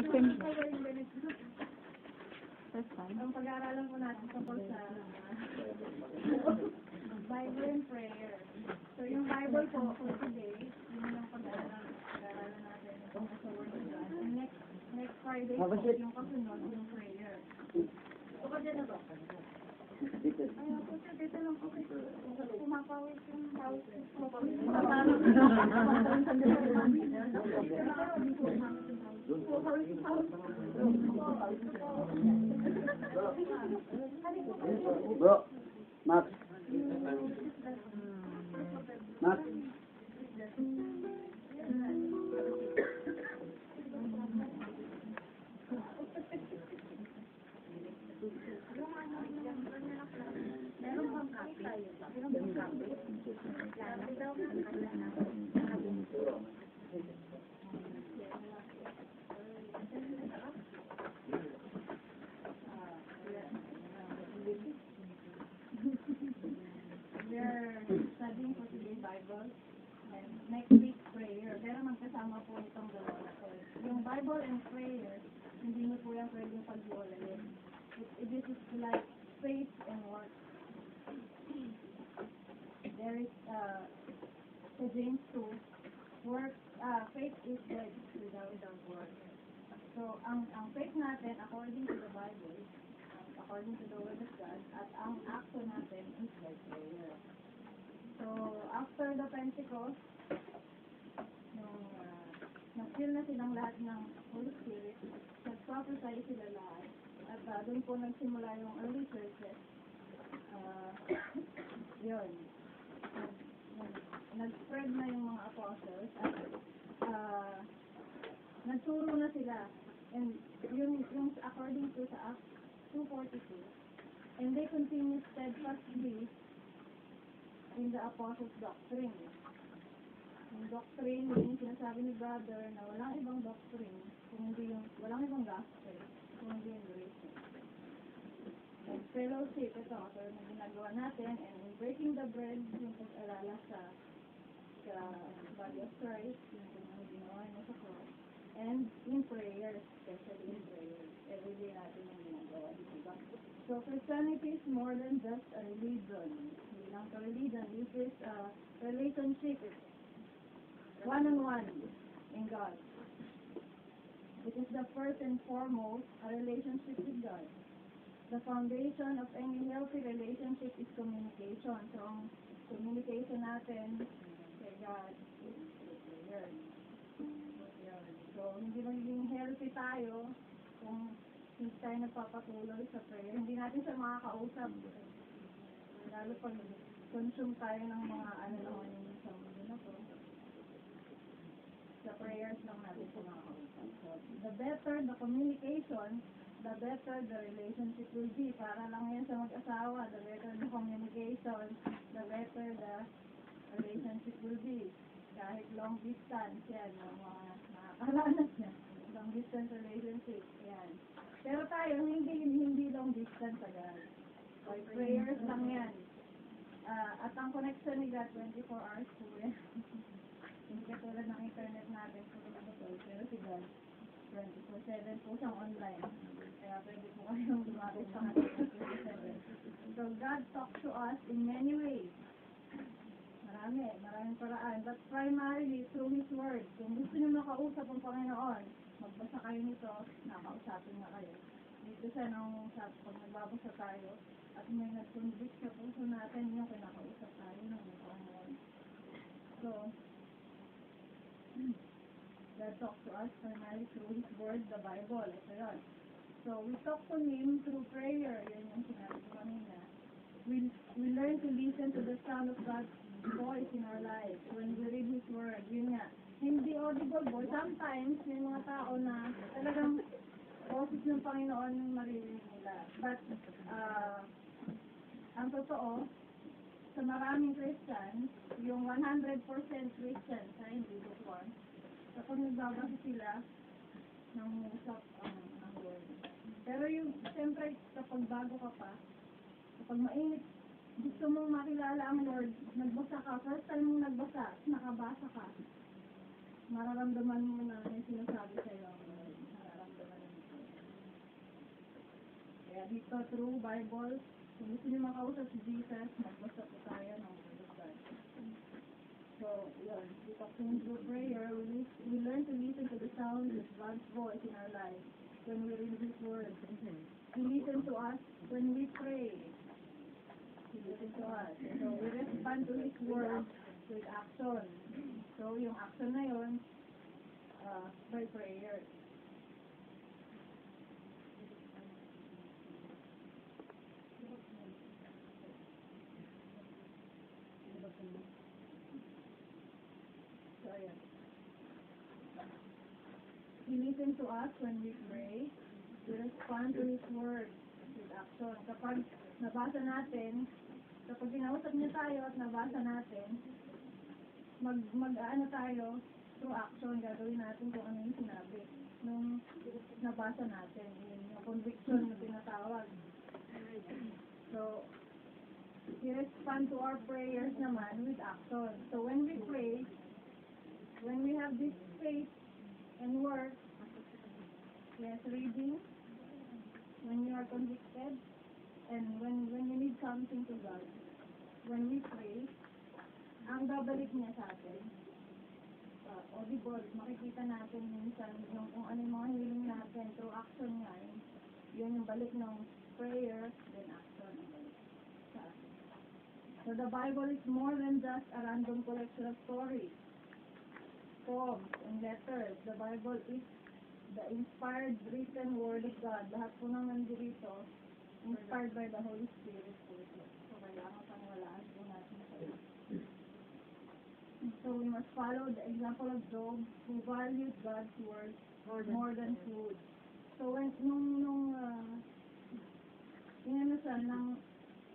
Ang pag-aaralan po natin tungkol sa Bible and prayer. So, yung Bible po, for today, yun yung pag-aaralan natin tungkol sa Word of God. And next Friday po, yung kasunod, yung prayer. So, kasi na ba? Ayaw po siya, dito lang po kasi pumapawis yung pawis. Bro, Max. Max. We're studying for today's Bible and next week prayer. Pero magkasama po itong dalawa na po. Yung Bible and prayer, hindi mo po yan pwedeng pag-iwalayin. This is like faith and work. There is sa James 2, work, faith is like without work. So, ang faith natin, according to the Bible, according to the Word of God, at ang action natin is like prayer. So, after the Pentecost, nag-feel na silang lahat ng Holy Spirit, nag-prophesy sila lahat, at doon po nagsimula yung early churches. Yun. Nag-spread na yung mga apostles, at nagturo na sila. And yung according to sa Acts 2:42, and they continue steadfastly in the apostles' doctrine. Yung doctrine, yung sinasabi ni brother na walang ibang doctrine, kung hindi yung, walang ibang gospel, kung hindi yung grace. And fellowship, ito, na ginagawa natin, and in breaking the bread, yung pag-alala sa body of Christ, yung ginawa niya sa cross, and in prayer, especially in prayer, every day natin yung ginagawa. Diba? So, Christianity is more than just a religion. Hindi lang a religion. This is a relationship. One-on-one in God. It is the first and foremost a relationship with God. The foundation of any healthy relationship is communication. So, ang communication natin kay God is prayer. So, hindi magiging healthy tayo kung hindi tayo nagpapatuloy sa prayer. Hindi natin siya makakausap. Lalo pag consume tayo ng mga naman yung sa mundo na po. Sa prayers lang natin siya makakausap. So, the better the communication, the better the relationship will be. Para lang yan sa mag-asawa, the better the communication, the better the relationship will be. Kahit long distance, yan, yung mga nakakalanas niya. Long distance relationship, yan. Pero tayo, hindi long distance agad. By prayers lang yan. At ang connection ni God, 24 hours po yan. Hindi katulad ng internet natin, pero si God, 24/7 po siyang online. Kaya pwede po kayong lumapit sa atin 24/7. So God talks to us in many ways. Maraming paraan. But primarily, through His Word. Kung gusto niyo makausap ang Panginoon, magbasa kayo nito, nakausapin na kayo. Dito siya pag nagbabasa tayo, at may nag-convict sa puso natin, yung kinakausap tayo ng Panginoon. So, God talks to us primarily through His Word, the Bible. Ito yun. So, we talk to Him through prayer. Yan yung sinabi ko kanina. We learn to listen to the sound of God's voice in our lives when we read His Word. Yun nga. Hindi audible voice. Sometimes, may mga tao na talagang boses ng Panginoon maririnig nila. But, ang totoo, sa maraming Christians, yung 100% Christians, hindi lukewarm, kapag nagbabasa sila, nangusap ang Word. Pero yung, siyempre, kapag bago ka pa, kapag mainit, gusto mong makilala ang Lord, nagbasa ka, first time mong nagbasa, nakabasa ka, mararamdaman mo na may sinasabi sa'yo ang Lord. dito through Bible. Kung gusto niyo makausap si Jesus, magbasa po tayo ng Word of God. So, yun. We talk to Him through prayer. We learn to listen to the sound of God's voice in our life when we read His Word. He listens to us when we pray. He listens to us. So, we respond to His Word with action. So, yung action na yun, by prayer. So, ayan. He listens to us when we pray. We respond to His Word with action. Kapag nabasa natin, kapag kinausap niya tayo at nabasa natin, mag-ano tayo, through action, gagawin natin kung ano yung sinabi. Nung nabasa natin, yung conviction na tinatawag. So, we respond to our prayers naman with action. So, when we pray, when we have this faith and work, yes, reading, when you are convicted, and when you need something to God, when we pray, ang babalik niya sa atin. Audible, makikita natin minsan yung kung ano yung mga healing natin through action nga. Yun yung balik ng prayer, then action. Sa atin. So the Bible is more than just a random collection of stories, poems, and letters. The Bible is the inspired written word of God. Lahat po nang nandito, inspired by the Holy Spirit po ito. So kailangan paniwalaan po natin sa ito. So we must follow the example of Job, who valued God's word more than food. So when nung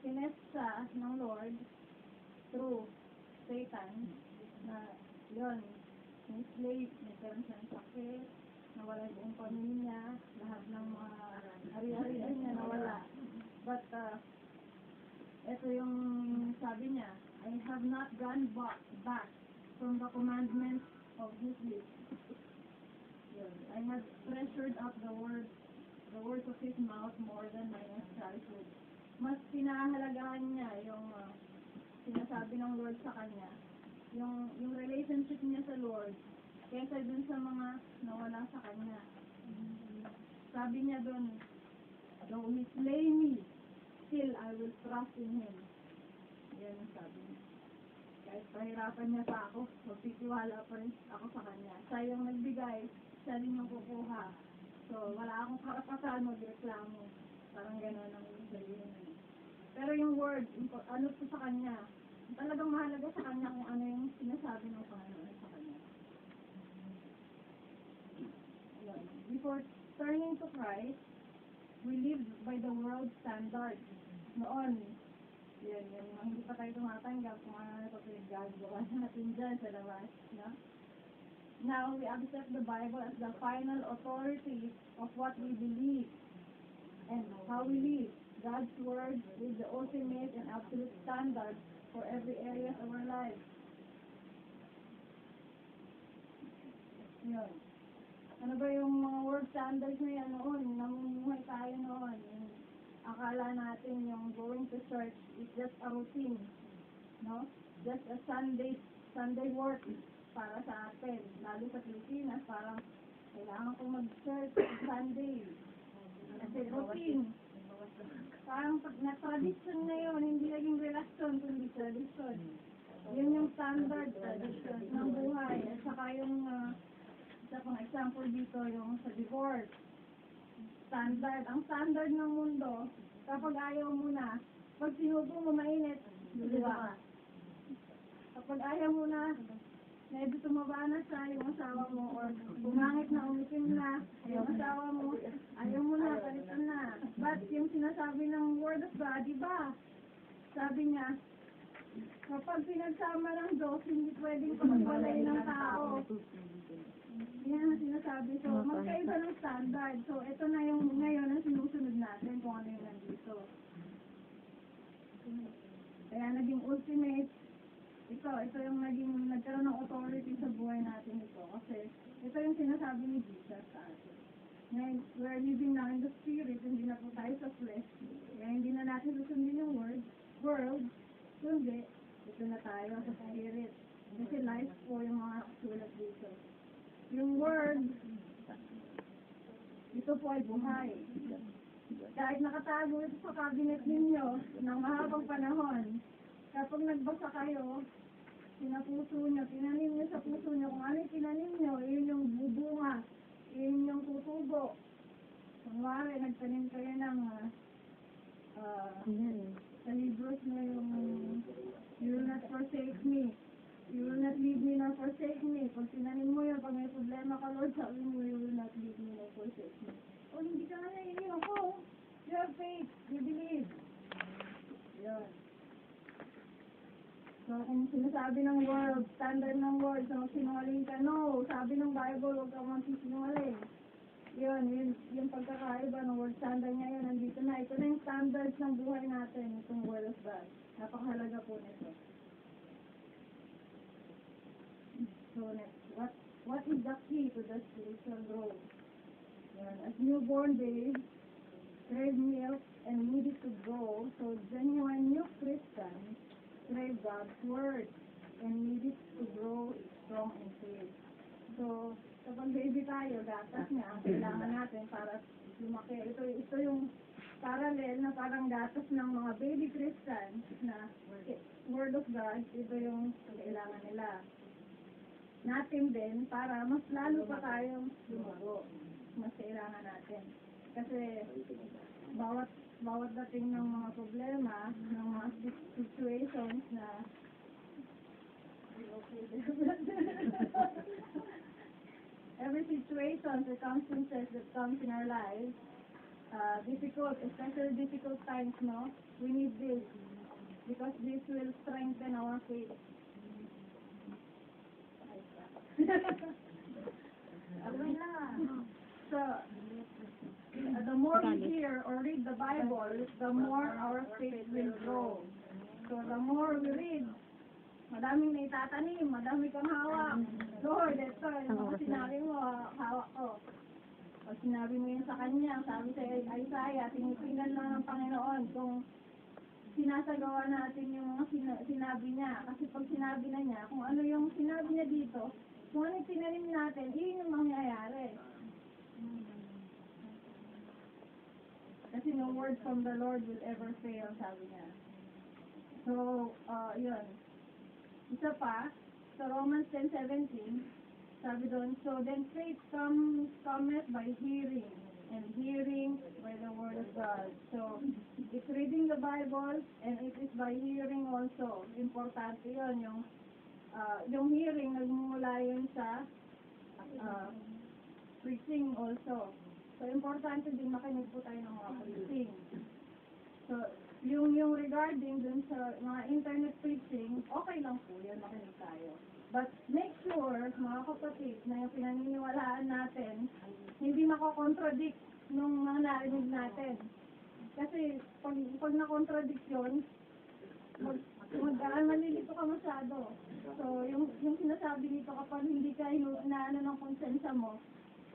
tinest siya ng Lord through Satan, na yun, yung slave, nagkaroon siya ng sakit, nawala yung buong pamilya, lahat ng mga ari-arian niya nawala. But ito yung sabi niya, I have not gone back from the commandments of His lips. I have treasured up the words of His mouth more than my necessary food. Mas pinahahalagahan niya yung sinasabi ng Lord sa kanya, yung relationship niya sa Lord, kaysa dun sa mga nawala sa kanya. Sabi niya dun, though He slay me, still I will trust in Him. Yan ang sabi niya. Kahit pahirapan niya pa ako, magtitiwala pa rin ako sa kanya. Siya yung nagbigay, siya rin yung kukuha. So, wala akong karapatan magreklamo. Parang gano'n ang sabihin niya. Pero yung word, ano po sa kanya, talagang mahalaga sa kanya kung ano yung sinasabi ng Panginoon sa kanya. Before turning to Christ, we lived by the world standard. Noon, yan, hindi pa tayo tumatanggap kung ano na ito pinagagawa natin dyan sa labas, no? Now, we accept the Bible as the final authority of what we believe and how we live. God's Word is the ultimate and absolute standard for every area of our life. Yun. Ano ba yung mga word standards na yan noon? Namumuhay tayo noon. Akala natin yung going to church is just a routine, no? Just a Sunday work para sa atin. Lalo sa Pilipinas, parang kailangan kong mag-church Sunday. Kasi routine. Parang na-tradition na yun, hindi naging relasyon, kundi tradition. Yun yung standard tradition ng buhay. At saka yung, isa pang example dito, yung sa divorce. Ang standard ng mundo, kapag ayaw mo na, pag sinubo mo mainit, diba? Kapag ayaw mo na, medyo tumaba na siya, yung asawa mo, or bumangit na, umitim na, yung asawa mo, ayaw mo na, palitan na. But yung sinasabi ng Word of God, diba? Sabi niya, kapag pinagsama ng Diyos, hindi pwedeng pagwalay ng tao. Yan ang sinasabi. So, magkaiba ng standard. So, ito na yung ngayon ang sinusunod natin kung ano yung nandito. Kaya naging ultimate, ito yung nagkaroon ng authority sa buhay natin ito. Kasi ito yung sinasabi ni Jesus sa atin. Ngayon, we're living now in the spirit, hindi na po tayo sa flesh. Kaya hindi na natin susundin yung world, kundi, ito na tayo sa spirit. Kasi life po yung mga sulat dito. Yung word, ito po ay buhay. Kahit nakatago ito sa cabinet ninyo ng mahabang panahon, kapag nagbasa kayo, pinapuso nyo, tinanim nyo sa puso nyo, kung ano yung tinanim nyo, yun yung bubunga, yun yung tutubo. Kunwari, nagtanim kayo ng sa libros na yung you will not forsake me, you will not leave me nor forsake me. Pag tinanim mo yun, pag may problema ka, Lord, sabi mo, you will not leave me nor forsake me. O hindi ka nga naiinom ko. You have faith, you believe. Yun. So, kung sinasabi ng world, standard ng world, so sinungaling ka, no. Sabi ng Bible, huwag kang magsisinungaling. Yun, yung pagkakaiba ng world standard ngayon, nandito na. Ito na yung standards ng buhay natin, itong word of God. Napakahalaga po nito. So, next, what is the key to the spiritual growth? Yan. As newborn babes, crave milk and need it to grow, so genuine new Christians crave God's word and need it to grow strong in faith. So, kapag baby tayo, gatas nga ang kailangan natin para lumaki. Ito yung parallel na parang gatas ng mga baby Christians na word of God, ito yung kailangan nila. Natin din para mas lalo pa tayong lumago. Mas kailangan natin. Kasi bawat dating ng mga problema, ng mga situations na every situation, circumstances that comes in our lives, difficult, especially difficult times, no? We need this because this will strengthen our faith. So, the more we hear or read the Bible, the more our faith will grow. So, the more we read, madaming naitatanim, madami kang hawak. Lord, ito, yung mga sinabi mo, hawak ko. Pag sinabi mo yun sa kanya, sabi sa Isaiah, tinitingnan lang ng Panginoon kung sinasagawa natin yung mga sinabi niya. Kasi pag sinabi na niya, kung ano yung sinabi niya dito, kung ano yung tinanim natin, yun yung mangyayari. Kasi no word from the Lord will ever fail, sabi niya. So, yun. Isa pa, sa Romans 10:17, sabi doon, so then faith cometh by hearing, and hearing by the word of God. So, it's reading the Bible, and it is by hearing also. Importante yun, yung hearing, nagmumula yun sa preaching also. So, importante din makinig po tayo ng mga preaching. So, yung regarding dun sa mga internet preaching, okay lang po yan, makinig tayo. But make sure, mga kapatid, na yung pinaniniwalaan natin, hindi makakontradict nung mga narinig natin. Kasi pag na-contradict yun, malilito ka masyado. So, yung sinasabi dito, kapag hindi ka inaano ng konsensya mo,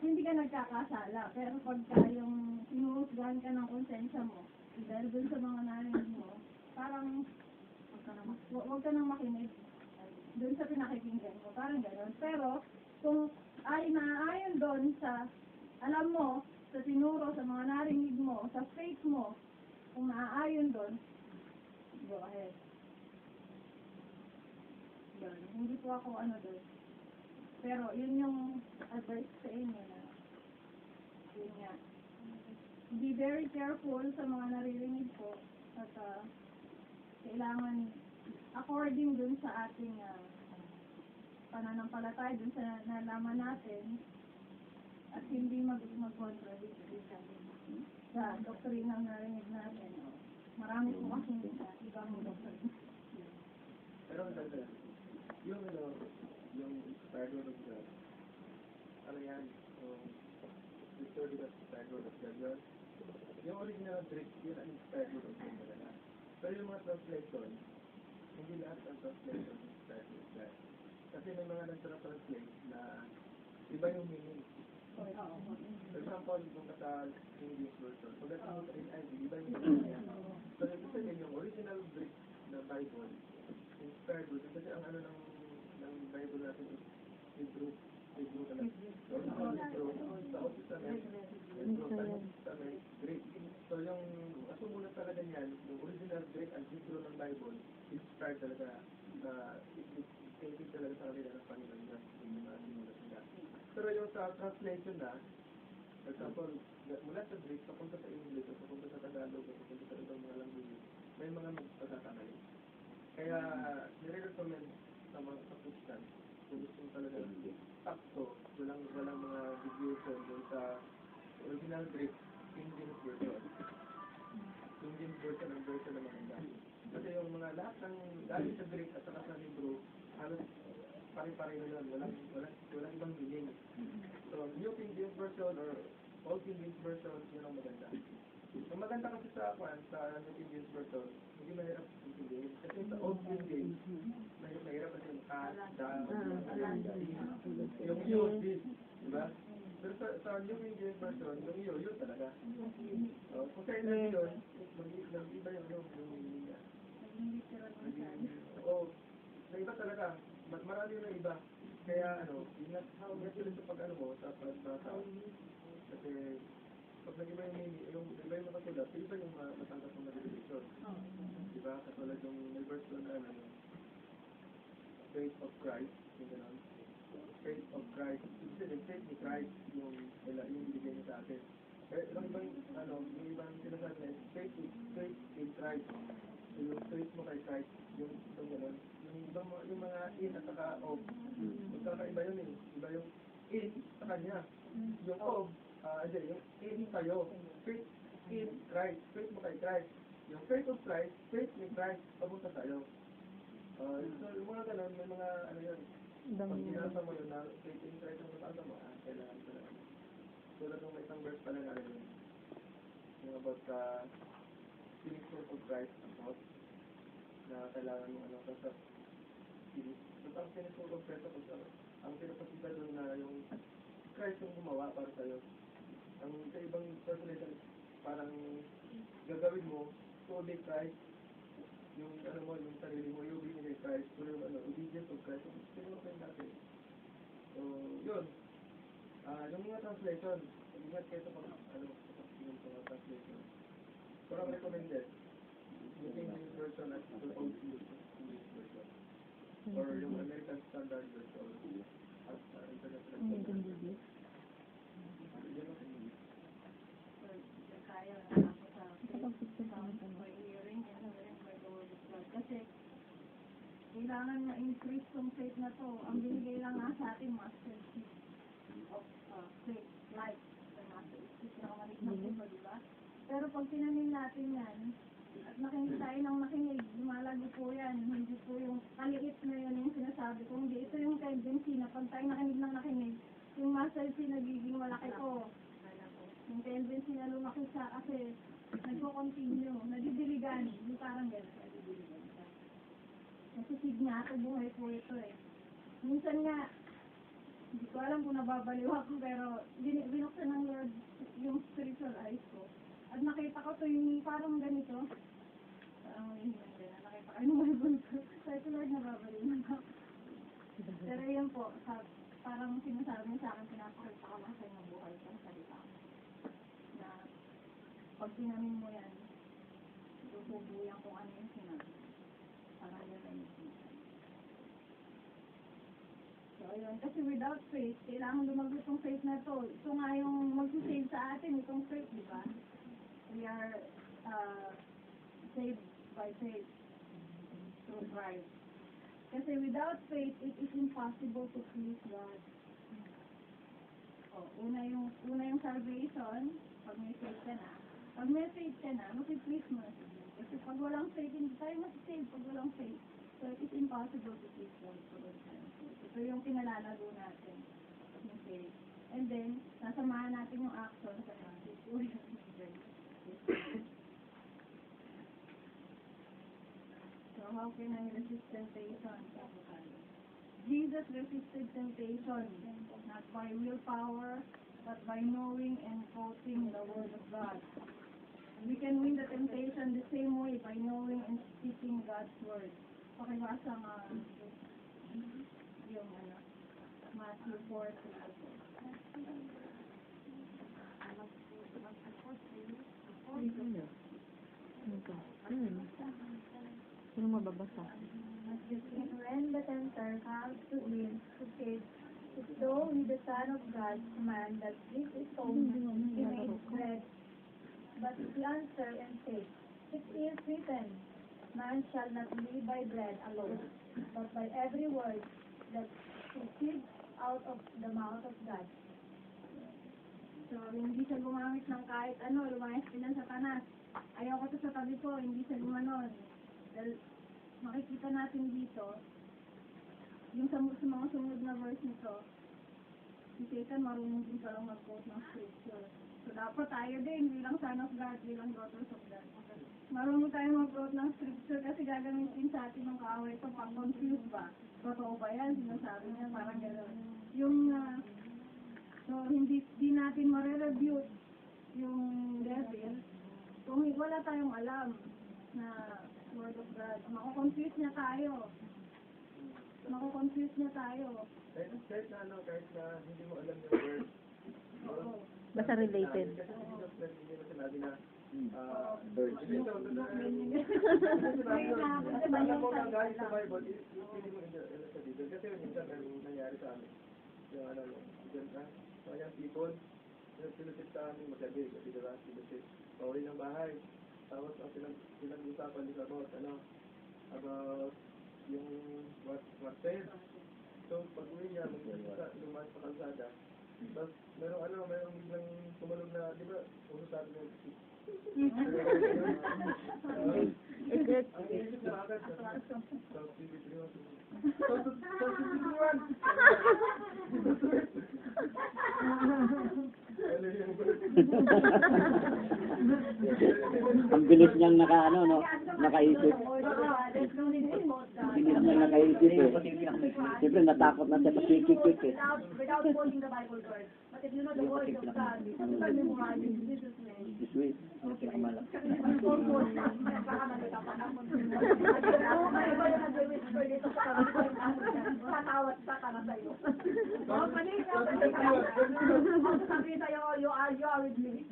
hindi ka nagkakasala. Pero pagka yung sinuhusgahan ka ng konsensya mo, dahil dun sa mga narinig mo, parang huwag ka nang makinig dun sa pinakikinggan mo. Parang gano'n. Pero, kung naayon doon sa, alam mo, sa tinuro, sa mga narinig mo, sa faith mo, kung naaayon doon, go ahead. Yun. Hindi po ako doon. Pero, yun yung advice sa inyo na, yun nga. Be very careful sa mga naririnig ko at kailangan according dun sa ating pananampalataya, dun sa nalaman natin at hindi mag-contradict sa doktrina na narinig natin. Marami po kasi ibang doktrina. Pero yung inspired word of God, ano yan, historical inspired word of God, yung original Greek, yun ang inspired word of God talaga. Pero yung mga translation, hindi lahat ang translation inspired word of God. Kasi may mga nagtra-translate na iba yung meaning. For example, example, kung sa English version, pagdating mo sa NIV, iba yung version niya. So, ibig sabihin yung original Greek na Bible, inspired version, kasi ang ano ng Bible natin is Hebrew. Hebrew talaga. So, original Hebrew, sa Old Testament, Hebrew, sa New Testament, Greek. So, yung sumulat talaga niyan, yung original Greek and Hebrew ng Bible, inspired talaga na thinking talaga sa kanila ng Panginoon niya, yung mga sinulat nila. Pero yung sa translation na, for example, mula sa Greek, papunta sa English, o papunta sa Tagalog, o papunta sa ibang mga languages, may mga magpagkakamali. Kaya, nire-recommend sa mga Christian, kung gusto mo talaga sakto, walang mga deviation dun sa original Greek, King James Version. King James Version ang version na maganda. Kasi yung mga lahat ng galing sa Greek at saka sa Hebrew, halos pare-pareho yun, walang ibang meaning. So, New King James Version or Old King James Version, yun ang maganda. Ang maganda kasi sa New King James Version, hindi mahirap intindihin. Kasi sa Old King James, mahirap kasi yung yung yun, diba? Pero sa New King James Version, yung yun talaga. So, kung sa NIV yun, mag-iba yung meaning niya. Oo, na iba talaga. Marami na iba. Kaya ingat sila sa pag mo, sa pagbasa. Kasi pag nag-iba yung meaning, yung iba yung nakasulat, iba yung matanggap ng nag-revision. Diba? Katulad yung may verse na faith of Christ, yung gano'n. Faith of Christ. Yung faith ni Christ, yung binigay niya sa atin. Eh, yung ibang sinasabi na, faith in Christ. Yung faith mo kay Christ, yung gano'n. Yung mga in at saka of, magkakaiba yun eh. Iba yung in sa kanya. Yung of, yung in sa'yo. Faith in Christ. Faith mo kay Christ. Yung faith of Christ, faith ni Christ, papunta sa'yo. So, yung mga gano'n, may mga yun. Pag ginasa mo yun, na faith in Christ ang matanda mo, kailangan ko na. Tulad ng may isang verse pala na rin yun. Yung about sa finishing of Christ ang cross, na kailangan mo sa ang finishing of Christ ang pinapakita doon na yung Christ yung gumawa para sa'yo. Ang sa ibang translation, parang gagawin mo to obey Christ, yung yung sarili mo, yung obey Christ, o yung obedience of Christ, yung sinunokin natin. So, yun. Yung mga translation, ingat kayo sa pag-tingin sa mga translation. Pero ang recommended, yung English version at the Old English version. Or yung American Standard version at International Standard version. Kasi kailangan ma-increase yung faith na to. Ang binigay lang nga sa atin, master seed of faith, life. Master seed na kamalit na po, diba? Pero pag tinanim natin yan, at nakinig tayo ng makinig, lumalago po yan. Hindi po yung kaliit na yun yung sinasabi ko. Hindi, ito yung tendency na pag tayo nakinig ng nakinig, yung master seed nagiging malaki po. Yung tendency na lumaki siya kasi nagko-continue, nadidiligan, yung parang gano'n. Kasi seed nga ito, buhay po ito eh. Minsan nga, hindi ko alam kung nababaliw ako, pero binuksan ng Lord yung spiritual eyes ko. At nakita ko to yung parang ganito. Parang yung nakita ko yung Bible ko. Sabi ko, Lord, nababaliw na ako. Pero yun po, parang sinasabi niya sa akin, pinapakita ko lang sa inyo buhay ko sa salita ko. Na pag tinamin mo yan, tutubuyan kung ano yung sinabi. Parang yun ay so, ayun. Kasi without faith, kailangan lumagot yung faith na to. Ito nga yung mag-save sa atin, itong faith, di ba? We are saved by faith through Christ. Kasi without faith, it is impossible to please God. Una yung salvation, pag may faith ka na. Pag may faith ka na, mag-please mo na. Kasi pag walang faith, hindi tayo mag-save pag walang faith. So it is impossible to please God. Ito yung kinalalago natin, yung faith. And then, nasamahan natin yung action sa faith. So how can I resist temptation? Jesus resisted temptation, not by willpower, but by knowing and quoting the word of God. We can win the temptation the same way by knowing and speaking God's word. Pakibasa nga yung Matthew 4:24. Sino mababasa? When the tempter comes to him to say, if thou be the Son of God, command that this stone be made bread. But he answered and said, it is written, man shall not live by bread alone, but by every word that proceeds out of the mouth of God. So, hindi siya gumamit ng kahit ano, lumayas din ng Satanas. Ayoko to sa tabi ko, hindi siya gumanon. Dahil makikita natin dito, yung sa mga sumunod na verse nito, si Satan marunong din palang mag-quote ng scripture. So, dapat tayo din, bilang son of God, bilang daughters of God. Marunong tayo mag-quote ng scripture kasi gagamitin sa atin ng kaaway ito pang confused ba? Totoo ba yan? Sinasabi niya, parang gano'n. Yung, so, hindi natin mare-review yung devil kung wala tayong alam na word of God. Mako-confuse niya tayo. Kahit na hindi mo alam yung word. Oo. Basta related. Kasi hindi mo sinabi na, Birds. alam mo na guys sa Bible, hindi mo sa dito. Kasi minsan may nangyari sa amin. Yung mga young people, sinusit sa amin magabi, kasi diba, sinusit. Pauwi ng bahay. Tapos pinag-usapan nila about yung what said. So, pag uwi niya, lumas sa kalsada. Tapos, merong biglang tumalog na, di ba, uso sa atin yung ang isip na agad. So, TV3 Ang bilis niyang nakaisip. Hindi naman nakaisip eh. Siyempre natakot na siya sa kikik eh. Without quoting the Bible verse. But if you know the word of God, you can memorize in Jesus' name. This way. Tatawat ka na sa'yo. Sabi sa'yo, you are with me.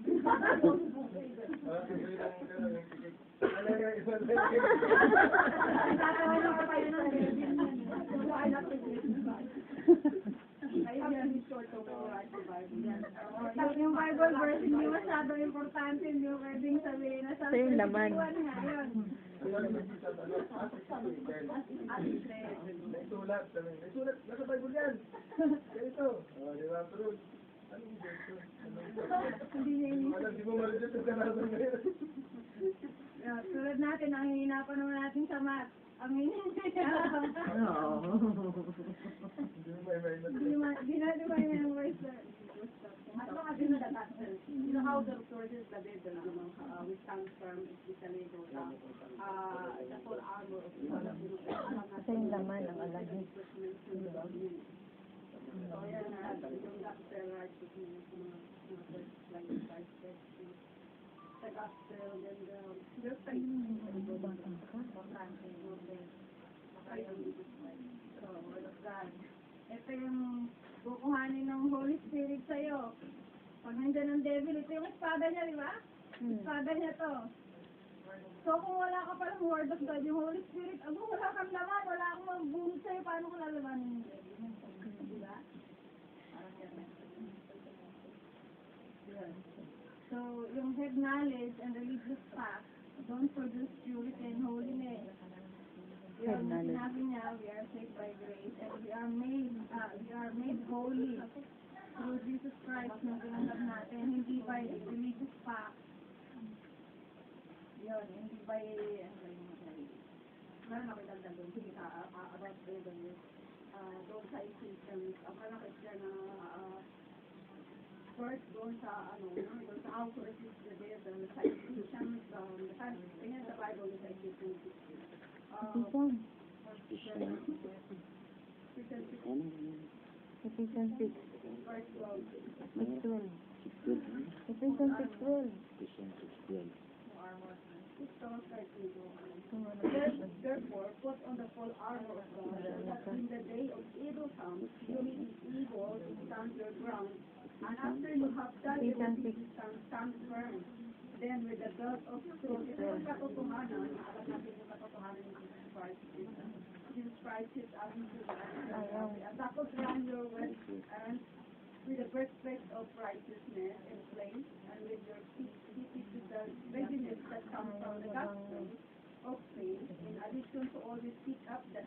Yung Bible verse, hindi masyadong importante, hindi mo pwedeng sabihin na sa yung laman. Sulat, nasa Bible yan. Ganito. Di ba, pero, anong ganito? Hindi niya inisip. Alam, di mo maligyan sa kanasan ngayon. Tulad natin, ang hihinapan naman natin sa math. Ang hihinapan. Di natin may ng words na. As long as you know the factors, you know how the sources the Bible, which comes from, especially the full armor of God. Kasi yung laman ang alam niya. So, yan na, yung gospel righteousness, like the gospel, then the faith. So, word of God. Ito yung kukuhanin ng Holy Spirit sa'yo. Pag nandiyan ang devil, ito yung espada niya, di ba? Espada niya to. So, kung wala ka palang word of God, yung Holy Spirit, wala kang laman, wala kang mabuhong sa'yo, paano ko lalabanin yung devil? Di ba? So, yung head knowledge and religious facts don't produce purity and holiness. Yung sinabi niya, we are saved by grace and we are made holy through Jesus Christ na tinanggap natin, hindi by religious facts. Yun, hindi by, Meron ako dagdag doon, sige about those citations, malaki siya na first doon sa how to resist the devil, the citations, ganyan sa Bible, the citations. Ephesians 6. Verse 12. 612. Ephesians 612. Therefore, put on the full armor of God, that in the day of evil comes, you may be able to stand your ground. And after you have done everything, stand firm. Then with the belt of truth, ito yung katotohanan, alam natin yung katotohanan ng Jesus Christ. Jesus Christ is ating susunod. At tapos run your way, and with the breastplate of righteousness in place, and with your feet fitted to the readiness that comes from the gospel of faith, in addition to all this, pick up the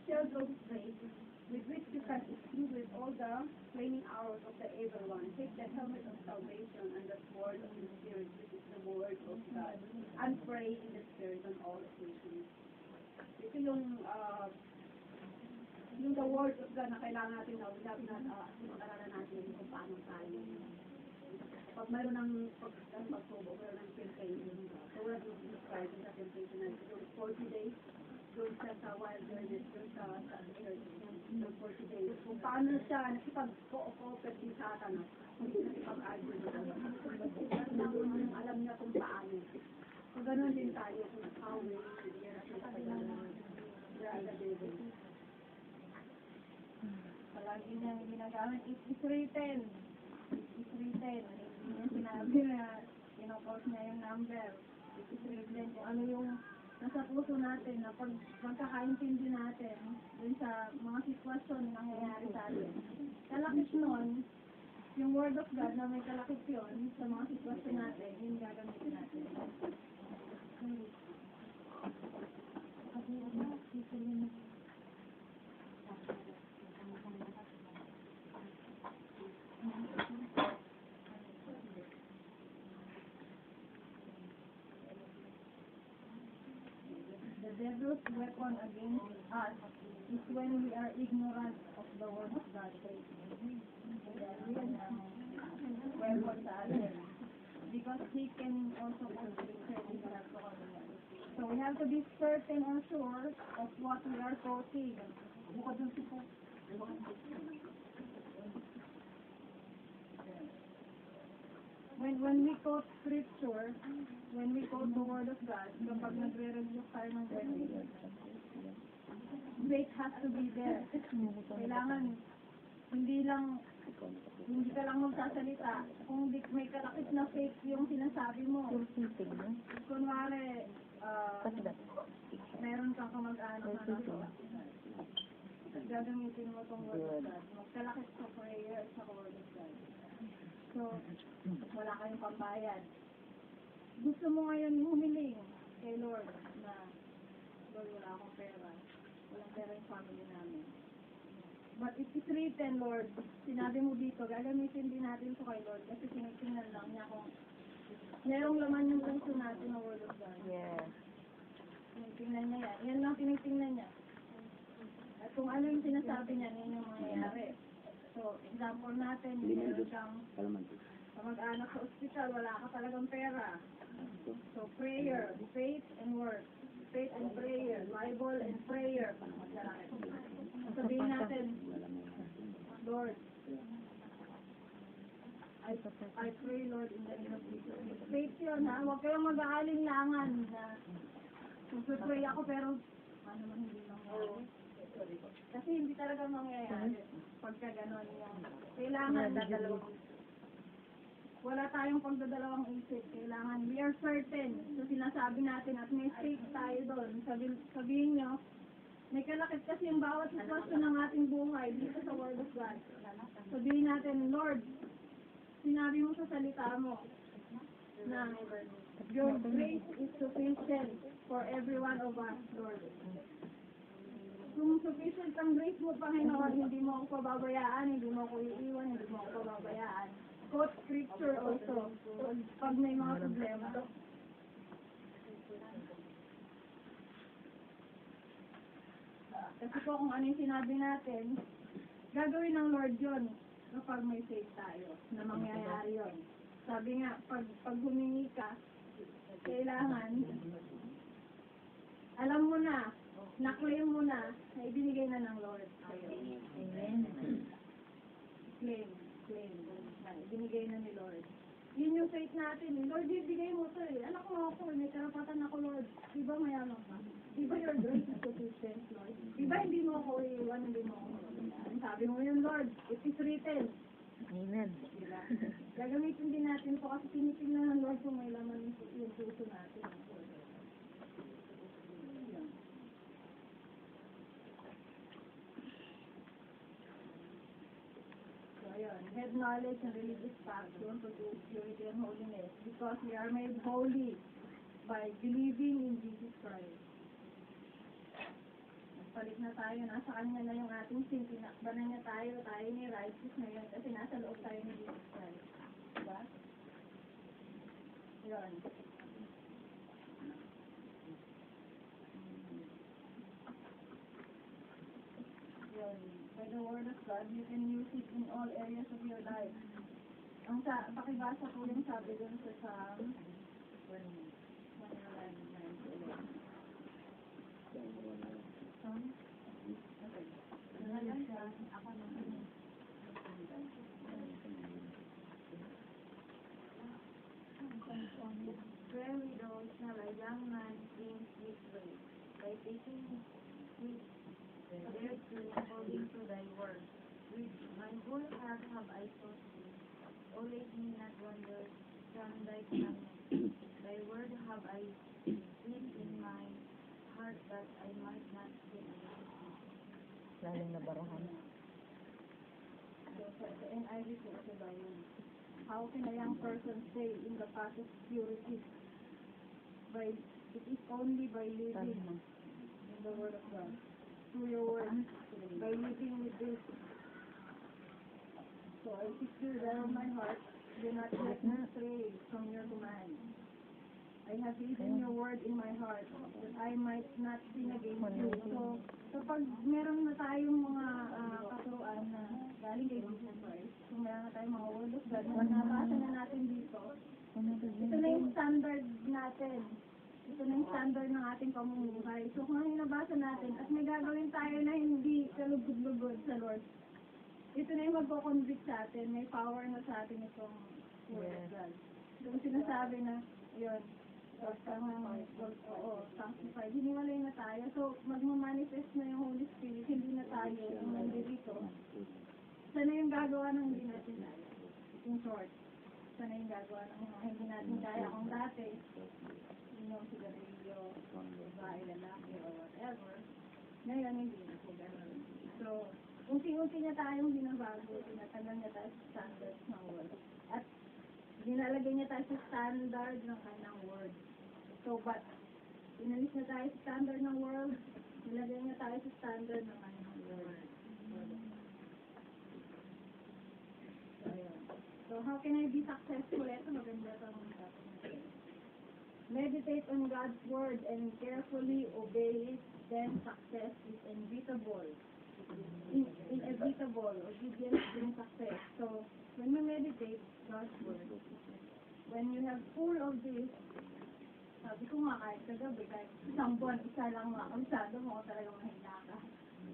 shield of faith, with which you can extinguish all the flaming arrows of the evil one. Take the helmet of salvation and the sword of the Spirit, which is the word of God, and pray in the Spirit on all occasions. Ito yung the word of God na kailangan natin na pinag-aralan natin kung paano tayo. Pag mayroon ng pagsubok, mayroon ng temptation, so wala yung describe sa temptation na ito, 40 days, doon siya sa wilderness, doon sa earth, yung 40 days. Kung paano siya nakipag-co-operate si Satanas, hindi nakipag-argue doon. Alam niya kung paano. So, ganun din tayo kung how we the devil. Palagi niya ginagamit, it's written. It's written. Hindi niya sinabi na pinopose niya yung number. It's written kung ano yung nasa puso natin na pag magkakaintindi natin dun sa mga sitwasyon na nangyayari sa atin. Kalakit nun, yung word of God na may kalakit yun sa mga sitwasyon natin, yung gagamitin natin. The devil's weapon against us is when we are ignorant of the word of God. Weapon sa atin. Because he can also contradict we have to understand. So we have to be certain or sure of what we are quoting. When we quote scripture, when we quote the word of God, kapag nagre-review tayo ng word, faith has to be there. Kailangan, hindi ka lang magsasalita. Kung may kalakit na faith yung sinasabi mo. Kunwari, meron kang kamag-anak na nasa gagamitin mo itong word of God. Magkalakit sa prayer sa word of God. So, wala kayong pambayad. Gusto mo ngayon humiling kay Lord na, Lord, wala akong pera. Walang pera yung family namin. But if it's written, Lord, sinabi mo dito, gagamitin din natin ito kay Lord kasi tinitingnan lang niya kung merong laman yung puso natin ng word of God. Yeah. Tinitingnan niya yan. Yan lang tinitingnan niya. At kung ano yung sinasabi niya, yun yung mangyayari. So, example natin, meron kang mag-anak sa ospital, wala ka talagang pera. So, prayer, faith and word. Faith and prayer, Bible and prayer. Sabihin natin, Lord, I pray, Lord, in the name of Jesus. Faith yun, ha? Huwag kayong mag-aalinlangan na pray ako, pero ano man hindi mangyayari. Kasi hindi talaga mangyayari. Pagka gano'n yung kailangan wala tayong pagdadalawang isip. Kailangan, we are certain. So, sinasabi natin at may faith tayo doon. Sabihin nyo, may kalakit kasi yung bawat sitwasyon ng ating buhay dito sa Word of God. Sabihin natin, Lord, sinabi mo sa salita mo na your grace is sufficient for every one of us, Lord. Kung sufficient ang grace mo, Panginoon, hindi mo ako pababayaan, hindi mo ako iiwan, hindi mo ako pababayaan. Quote scripture also, pag may mga problema. Kasi po kung ano yung sinabi natin, gagawin ng Lord yun kapag may faith tayo, na mangyayari yun. Sabi nga, pag humingi ka, kailangan, alam mo na, na-claim mo na ibinigay na ng Lord sa'yo. Amen. Claim. binigay na ni Lord. Yun yung faith natin. Lord, bibigay mo to eh. Anak mo ako, may karapatan ako, Lord. Di ba mayaman ka? Di ba your grace is sufficient, Lord? Di ba hindi mo ako iiwan, hindi mo ako iiwan? Sabi mo yun, Lord, it is written. Amen. Diba? Gagamitin din natin po kasi tinitingnan ng Lord kung may laman yung puso natin. So, ayun. Head knowledge and religious passion produce purity and holiness because we are made holy by believing in Jesus Christ. Balik na tayo, nasa kanya na yung ating sin, tinakbanan niya tayo ni righteous na yun, kasi nasa loob tayo ni Jesus Christ. Diba? Yun. Yun. By the word of God, you can use it in all areas of your life. Pakibasa po yung sabi dun sa Psalm 1:9-11. Where widows shall a young man gain his way, by taking his thereto according to thy word. With my whole heart have I sought thee. O let me not wander from thy commandments. Thy word have I hid in my heart that I might not sin against thee. Lalim na barahan. So, and I refer to the word. How can a young person stay in the path of purity? It is only by living in the word of God. Through your word. By living with this. So I seek you there in my heart. Do not let me stray from your command. I have hidden your word in my heart that I might not sin against you. So, kapag meron na tayong mga katuruan na galing kay Jesus Christ, kung meron na tayong mga word of God na nabasa na natin dito, ito na yung standard natin. Ito na yung standard ng ating pamumuhay. So, kung ano yung nabasa natin at may gagawin tayo na hindi kalugod-lugod sa Lord, ito na yung magpo-convict sa atin. May power na sa atin itong word of God. So, sinasabi na, yun, sanctified. Hiniwalay na tayo. So, magmamanifest na yung Holy Spirit. Hindi na tayo yung nandito. Sana yung gagawa ng hindi natin kaya. In short, sana yung gagawa ng mga hindi natin kaya. Kung dati, yung sigarilyo, babae, lalaki, or whatever, ngayon hindi na sila. So, unti-unti niya tayong binabago. Tinatanggal niya tayo sa standards ng word. At nilalagay niya tayo sa standard ng kanyang word. So, but, inalis na tayo sa standard ng world, nilagay niya tayo sa standard ng kanyang word. So, ayun. So, how can I be successful? Ito, maganda ito ang topic natin. Meditate on God's word and carefully obey it, then success is inevitable. Inevitable. Obedience brings success. So, when we meditate God's word, when you have full of this, sabi ko nga kahit kagabi, kahit isang buwan, isa lang makakabisado mo, talagang mahina ka.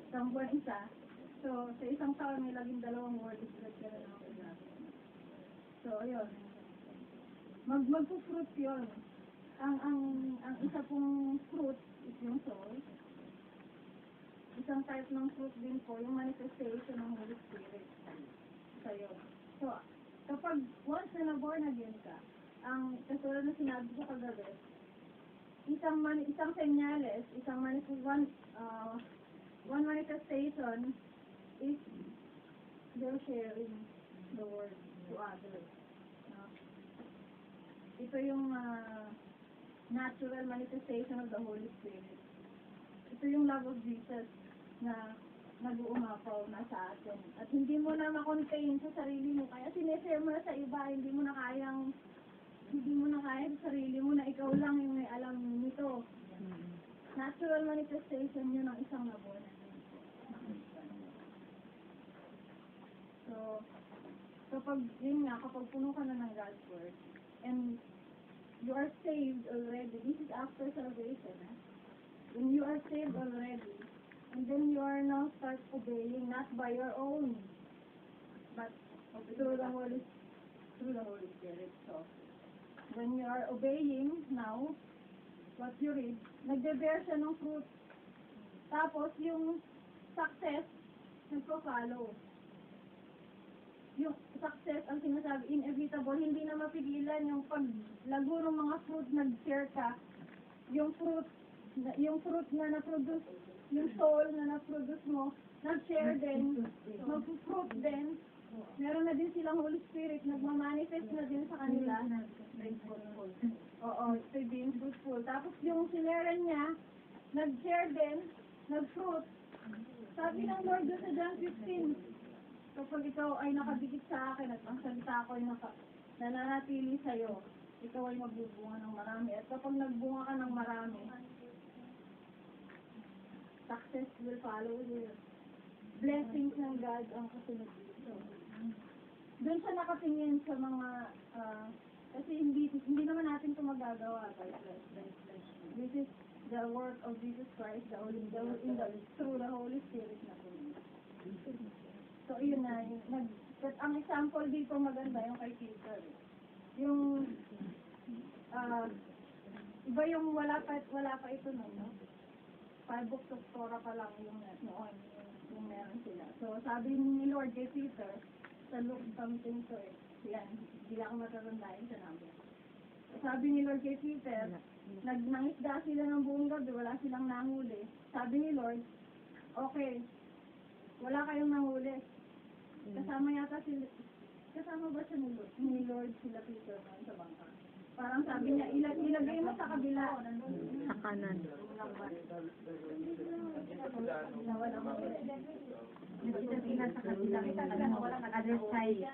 Isang buwan, isa. So, sa isang taon, may laging 2 word is ka na naman kagabi. So, ayun. Magpo-fruit yun. Ang isa pong fruit is yung soul. Isang type ng fruit din po, yung manifestation ng Holy Spirit. So, yun. So, kapag once na born again ka, ang katulad na sinabi ko kagabi, isang senyales, one manifestation is they're sharing the word to others. No? Ito yung natural manifestation of the Holy Spirit. Ito yung love of Jesus na nag-uumapaw na sa atin. At hindi mo na ma-contain sa sarili mo. Kaya sineshare mo na sa iba, hindi mo na kaya sa sarili mo na ikaw lang yung may alam nito. Natural manifestation yun ng isang naborn. So, kapag puno ka na ng God's word, and you are saved already, this is after salvation. When you are saved already, and then you are now start obeying, not by your own, but through the Holy through the Holy Spirit. So, when you are obeying now, what you read, nagbe-bear siya ng fruit. Tapos, yung success, nagpo-follow. Yung success, ang sinasabi, inevitable, hindi na mapigilan yung paglago ng mga fruit, nag-share ka, yung fruit na na-produce, yung soul na na-produce mo, nag-share din, mag-fruit din, meron na din silang Holy Spirit, nagmamanifest na din sa kanila. Oo, ito being fruitful. Tapos yung sineren niya, nag-share din, nag-fruit. Sabi ng Lord doon sa John 15, kapag ikaw ay nakadikit sa akin at ang salita ko ay nananatili sa'yo, ikaw ay magbubunga ng marami. At kapag nagbunga ka ng marami, success will follow you. Blessings ng God ang kasunod dito. Doon siya nakatingin sa mga, kasi hindi naman natin ito magagawa by flesh. This is the work of Jesus Christ, through the Holy Spirit na po. So, yun na. Ang example dito maganda yung kay Peter. Yung, iba yung wala pa ito nun, no? 5 books of Torah pa lang yung noon, yung meron sila. So, sabi ni Lord kay Peter, sa Luke something to it, yan, hindi ako matatandahin sa number. So, sabi ni Lord kay Peter, nangisda sila ng buong gabi, wala silang nahuli. Sabi ni Lord, okay, wala kayong nahuli. Kasama ba siya ni Lord sila Peter sa bangka? Parang sabi niya, ilagay mo sa kabila. Sa kanan. Na walang mahuli. Sa kabila, kita talaga walang other side.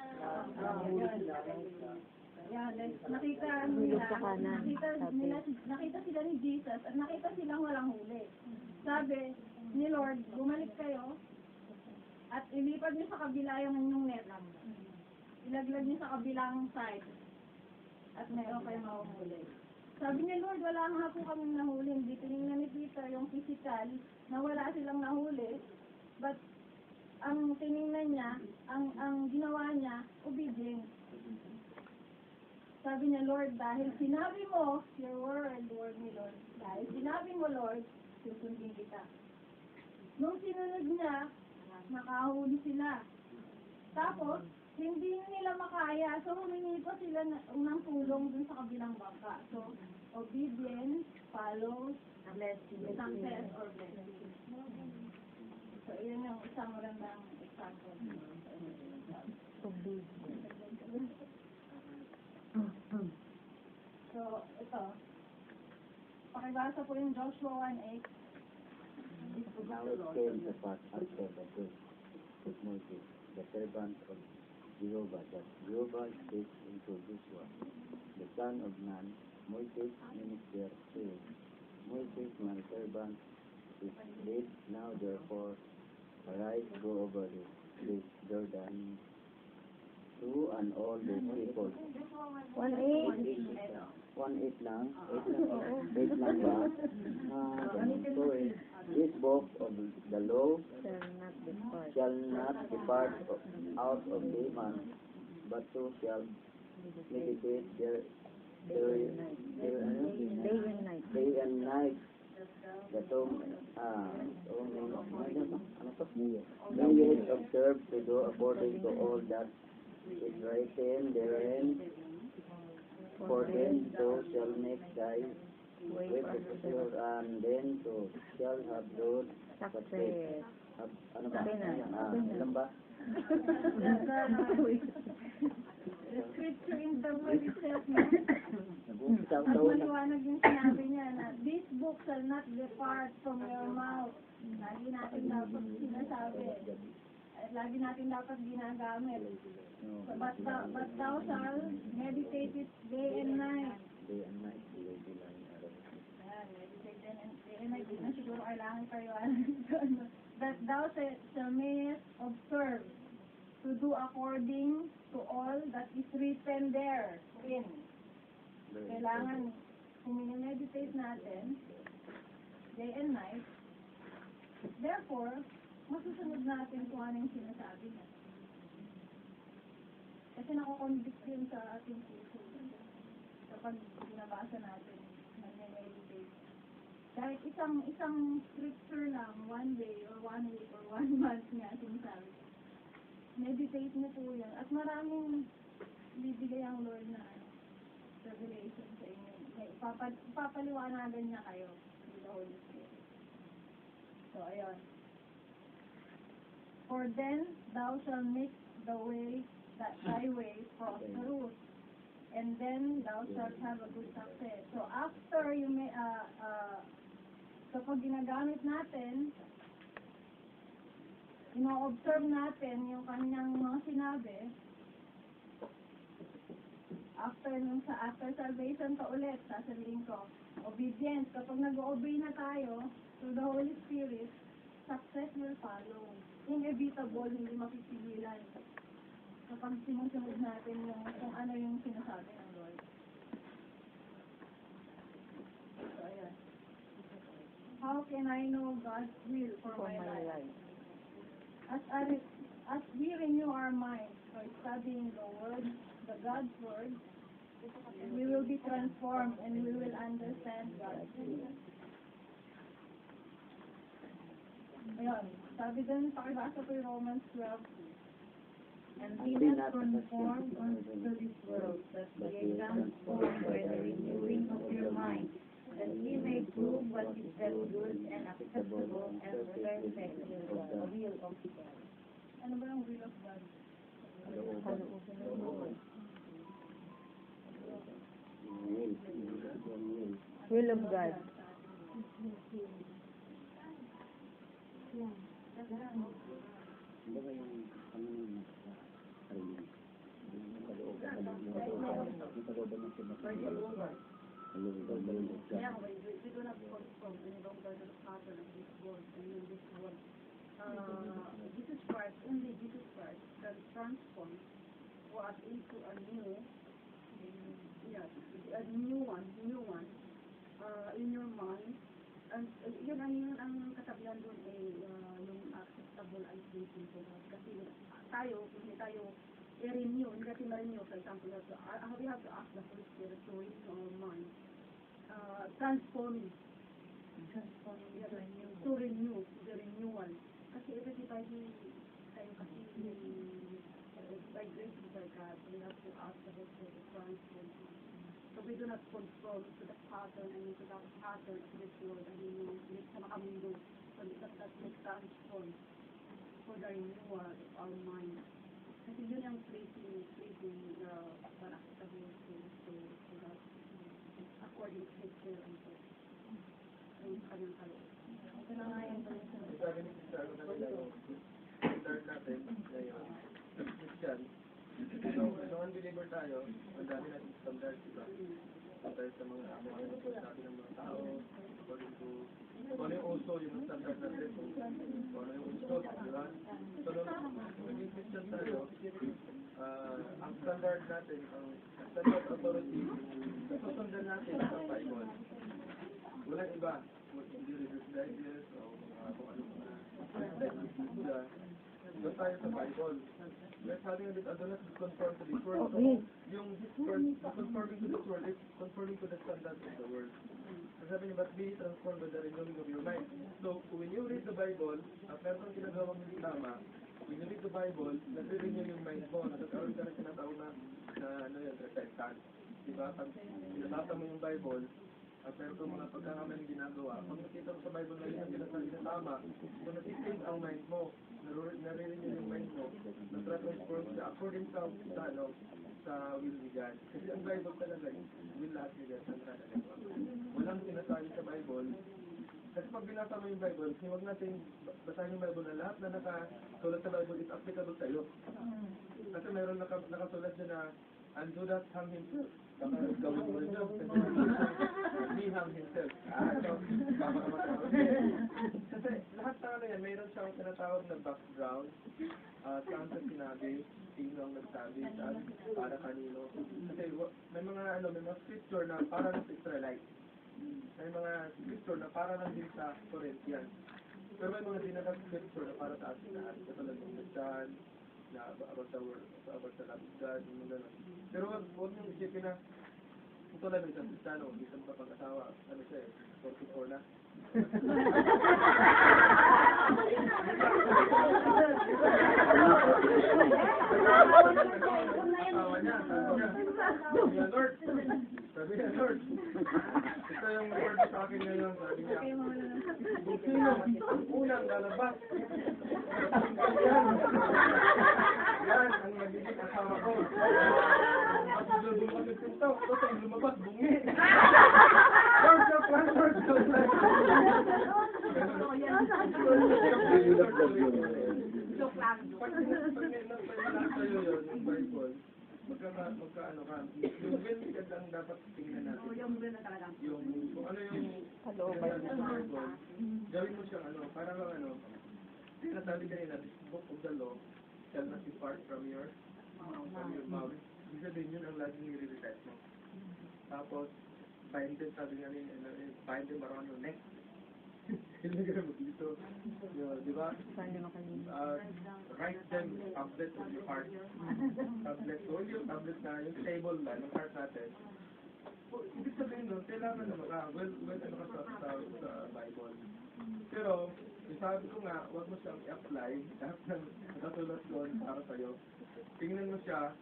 Yan, nakita nila, Sa kanan, sabi. nakita sila ni Jesus at nakita silang walang huli. Sabi ni Lord, bumalik kayo at ilipad niyo sa kabila yung inyong net. Ilaglag niyo sa kabilang side at mayroon kayo mahuhuli. Sabi ni Lord, wala nga po kaming nahuli. Hindi tinignan ni Peter yung physical na wala silang nahuli. But ang tinignan niya, ang ginawa niya, obedient. Sabi niya, Lord, dahil sinabi mo, your word ni Lord, dahil sinabi mo, Lord, susundin kita. Nung sinunod niya, nakahuli sila. Tapos, hindi nila makaya. So, humingi pa sila ng tulong dun sa kabilang bangka. So, obedience follows success or blessing. So, yun yung isang magandang example. So, ito. Pakibasa po yung Joshua 1:8. Now it came to pass after the death of Moses, the servant of Jehovah, that Jehovah spake unto Joshua, the son of Nun, Moses' minister, saying, Moses, my servant, is dead. Now therefore arise, go over this Jordan, to and all the people. 1:8 lang? 8 lang ba? Sorry. This book of the law shall not depart out of the mouth, but so shall meditate day and night. That thou mayest observe to do according to all that is written therein, for then thou shall make thy way prosperous, and then thou shall have good success. Ano ba? Ilan ba? The scripture in the word itself, Nag-uumpisa ang ako na. maliwanag yung sinabi niya na this book shall not depart from your mouth. Lagi natin dapat sinasabi. At lagi natin dapat ginagamit. So, but thou shall meditate it day and night. Day and night, Ayan, meditate day and night. Di na siguro kailangan kayo. That thou shall mayest observe to do according to all that is written there in. Kailangan kung meditate natin day and night. Therefore, masusunod natin kung ano yung sinasabi niya. Kasi nako-convict yun sa ating puso. Kapag binabasa natin, nag-meditate. Kahit isang scripture lang, one day or 1 week or 1 month nga sinasabi. Meditate niyo po yan. At maraming bibigay ang Lord na revelation sa inyo. Papaliwanagan niya kayo with the Holy Spirit. So, ayun. For then thou shalt make the way, thy way prosperous, and then thou shalt have a good success. So, after you may, kapag ginagamit natin, ino-observe natin yung kanyang mga sinabi, after salvation pa ulit, sasabihin ko, obedience. Kapag nag-obey na tayo to the Holy Spirit, success will follow. Inevitable, hindi mapipigilan. Kapag sinusunod natin yung kung ano yung sinasabi ng Lord. So, ayan. How can I know God's will for my life? As we renew our minds by studying the Word, the God's Word, we will be transformed and we will understand God's will. Ayun, sabi dun, pakibasa ko yung Romans 12. And be not conformed unto this world, but be transformed by the renewing of your mind, that ye may prove what is that good and acceptable and perfect will of God. Ano ba yung will of God? Will of God. Kumbaga yung Panginoon na sarili. Yung kalooban ng sinasabi. Yeah, we do not conform any longer to the pattern of this world. And in this world, Jesus Christ, only Jesus Christ can transform us into a new one, in your mind. And yun ang kasabihan doon yung acceptable and pleasing to God. Kasi tayo, hindi tayo i-renew, hindi natin ma-renew. For example, we have to ask the Holy Spirit to renew our mind. Transforming. To renew, the renewal. Kasi every time tayo kasi by grace by God, we have to ask the Holy Spirit to transform. So we do not conform to the pattern and to the pattern of this world and hindi sa makamundo. So that will transform for the renewal of our mind. Kasi yun ang pleasing para sa God according to His will and purpose. Yung kanyang kaloob. Ito na nga yung Sabi ni Sister, kanila yung standard natin ngayon, Christian. So, unbeliever tayo, ang dami natin standard, diba? Standard sa mga sabi ng mga tao, according to kung ano yung uso, yung standard natin, kung ano yung uso, diba? So, nung naging Christian tayo, ang standard natin, ang standard authority, susundan natin sa Bible. Walang iba, hindi Reader's Digest, o kung ano mga doon tayo sa Bible. Let's sabi nga dito, do not be conformed to this world. So, yung this world, conforming to this world is conforming to the standards of the world. So sabi niya, but be transformed by the renewing of your mind. So, when you read the Bible, at meron kang ginagawang hindi tama, when you read the Bible, nag-renew yung mind mo, nagkakaroon ka ng tinatawag na ano yun, repentance. Diba? Pag binabasa mo yung Bible, at meron kang mga pagkakamaling ginagawa, pag nakita mo sa Bible na yun ang sinasabi na tama, so nag-change ang mind mo, nare-renew yung mind mo, na-transform siya according sa will ni God. Kasi ang Bible talaga, will lahat ni God, walang sinasabi sa Bible. Kasi pag binasa mo yung Bible, huwag natin basahin yung Bible na lahat na nakasulat sa Bible is applicable sa'yo. Kasi meron nakasulat dyan na, and do not harm himself. Baka gawin mo rin yun. He harm himself. So, baka kasi lahat na ano yan, mayroon siyang tinatawag na background. Saan sa sinabi, sino ang nagsabi, para kanino. Kasi may mga scripture na para ng Israelite. May mga scripture na para lang din sa Corinthians. Pero may mga dinagag scripture na para sa atin lahat. Katulad ng John, na about the word, about the love of God, yung mga ganun. Pero huwag niyong isipin na, tulad ng isang Kristiyano, isang kapag-asawa, ano siya eh, 44 na. Asawa niya, sabi niya, Lord, ito yung word sa akin ngayon, sabi niya, kung sino ang unang lalabas, yan ang magiging asawa ko. At lumabas yung pinto, tapos ang lumabas, bungi. Lord, joke lang, Lord, joke lang. Joke lang. Pag nagpapalala sa'yo yun, yung Bible, magka-ano ka, yung will ang dapat tingnan natin. Yung will na talaga. Yung, kung ano yung tingnan sa Bible, gawin mo siyang ano, parang lang ano, sinasabi kanina, this book of the law shall not depart from your mouth. Ibig sabihin yun ang laging nire-recite mo. Tapos, bind them, sabi nga rin, bind them around your neck. Ilagay mo dito. Di ba? Write them tablet of your heart. Tablet. So, yung tablet na, yung table na, yung heart natin. So, ibig sabihin nun, kailangan na well, ano ka sa Bible. Pero, sabi ko nga, huwag mo siyang i-apply lahat ng nakasulat doon para sa'yo. Tingnan mo siya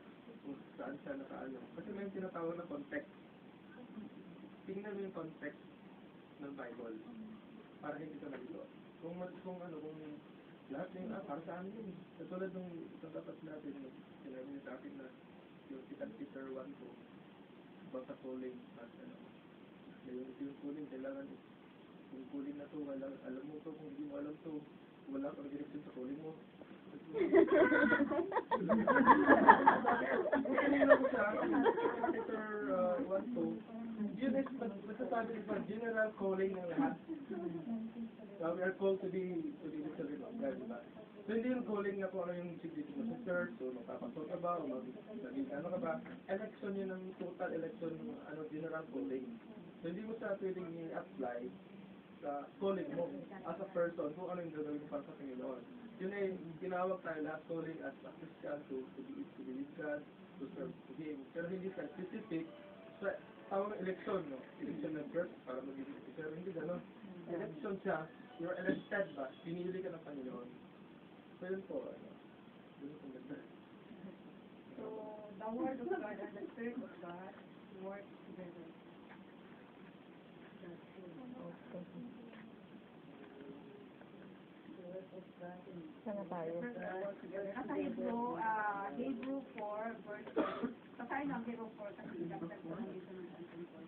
kung saan siya nakaano. Kasi may tinatawag na context. Tingnan mo yung context ng Bible para hindi ka nalito. Kung lahat ng para sa amin yun. Katulad nung isang dapat natin, sinabi niya sa akin na yung Peter 1 po, about sa calling, at ano, yung calling, kailangan yung calling na to, alam mo to, kung hindi mo alam to, wala kang direction sa calling mo. Kanina ko siya, Peter 1 po, yun is nagsasabi sa general calling ng lahat. We are called to be the children of God, diba? So hindi yung calling na kung ano yung significant mo sa church, o magpapasok ka ba, o magiging ano ka ba, election yun ang total election, general calling. So hindi mo siya pwedeng i-apply sa calling mo as a person, kung ano yung gagawin mo para sa Panginoon. Yun ay tinawag tayo lahat calling as a Christian to believe God, to serve Him. Pero hindi sa specific, sa tawag election, no? Election ng church para magiging officer, hindi gano'n. Election siya, you're elected ba? Pinili ka ng Panginoon. So yun po, yun po ganda. So, the word of God and the spirit of God work together. Sana tayo. Nasa Hebrew 4, verse 4. Pasahin ang Hebrew 4 kasi ilagdag ko lang dito ng sentence ko.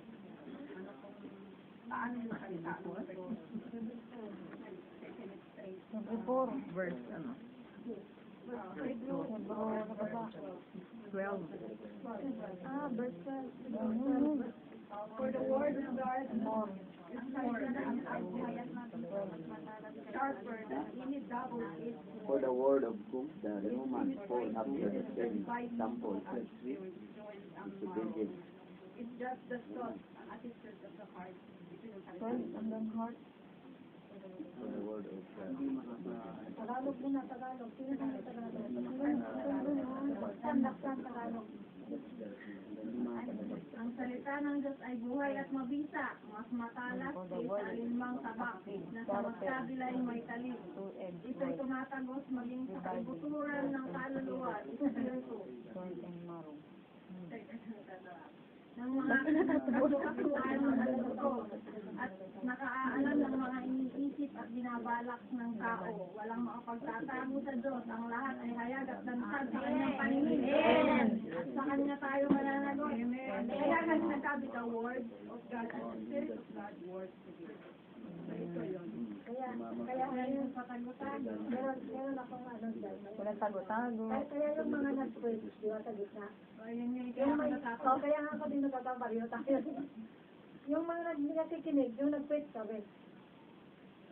Ano kung paano yung salita ng Hebrew? Siyempre 4. Verse, ano? Hebrew 12. Verse 12. For the word of God is sharper than any double-edged For the word of whom the human fall after the same sample is divided. It's just the thought and attitude of the heart. For the word of God. Tagalog muna, Tagalog. Sino na Tagalog? Tagalog. Ang salita ng Diyos ay buhay at mabisa, mas matalas kaysa alinmang tabak, na sa magkabilay may talim. Ito'y tumatagos maging sa kaibuturan ng kaluluwa, espiritu. Ng mga kasukaan ng kaluluwa at nakaalam ng mga iniisip at binabalak ng tao. Walang makapagtatago sa Diyos. Ang lahat ay hayag at dansag sa kanyang paningin. At sa kanya tayo mananagot. Kaya nga sinasabi, the word of God and the spirit of God works together. Kaya ngayon patagutan. Meron akong ano dyan. Walang tago-tago. Kaya yung mga nag-preach, di ba, sa gitna? Ayun yung Kaya nga ako din nagkakabaliw tayo. Yung mga nakikinig, yung nag-preach sabi.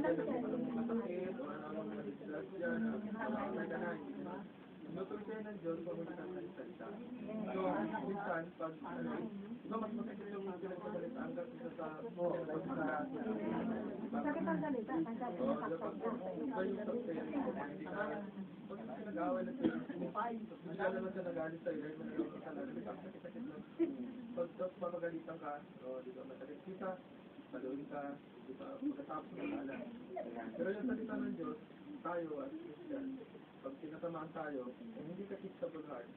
masakit, o ano mga disgrasya, may ganay, di ba? Inutuloy kayo ng Diyos kung hindi ka salita. So, minsan, pag, di ba, mas masakit yung pinagsasalita hanggang isa sa pagkakas. Sakit ang salita, kasi Iba yung hindi ka, pag nag-aaway na sila, bigla naman siya nag-alis sa'yo, dahil manalaman ka talaga, di ba, sakit-sakit lang. Pag papagalitan ka, di ba, masakit kita, paluin ka, di ba, pagkatapos ng alam. Pero yung salita ng Diyos, tayo as Christian, pag tinatamaan tayo, kung hindi ka teachable heart,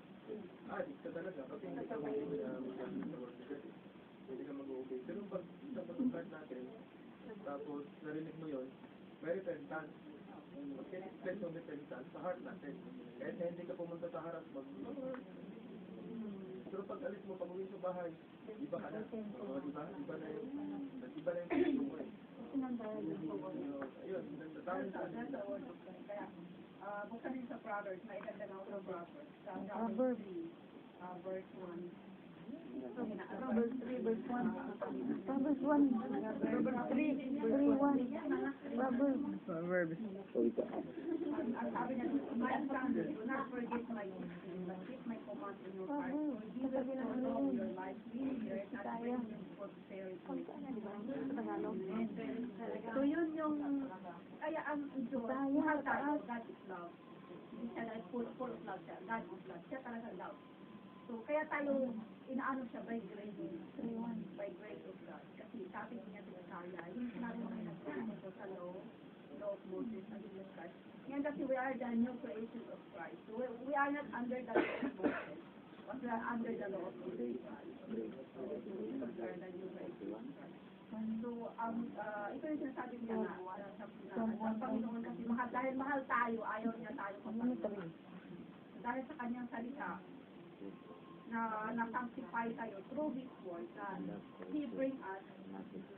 adik ka talaga, kasi hindi ka mag-obey sa word of God. Hindi ka mag-obey. Pero pag teachable heart natin, tapos narinig mo yun, may repentance. Mag-express yung repentance sa heart natin. Kahit na hindi ka pumunta sa harap, pero pag alis mo, pag uwi sa bahay, iba ka na. Oo, diba? Iba na yung puso mo eh. Ayun, tamang sa Kaya, buksan din sa Proverbs, may ganda na ako sa Proverbs. Sa Proverbs 3, verse 1. Proverbs 3, verse 1. Proverbs 1. Proverbs 3, 1. Proverbs. Ang sabi niya, my son, do not forget my teaching, but keep my commands in your heart. For give it to know your life, really years, at bring you prosperity. So yun yung, kaya ang Diyos, mahal tayo, God is love. Hindi siya like full of love siya, God is love, siya talaga love. So kaya tayo, inaano siya by grace, by grace of God. Kasi sabi niya sa Isaiah, yung sinabi mo ngayon nagsasabi sa law of Moses and Jesus Christ. Ngayon kasi we are the new creation of Christ. So we are not under the law of Moses, but we are under the law of Jesus Christ. So we are the new creation of Christ. So, ito yung sinasabi niya na sa Panginoon kasi dahil mahal tayo, ayaw niya tayo kapag dahil sa kanyang salita, na sanctify tayo through His word, He bring us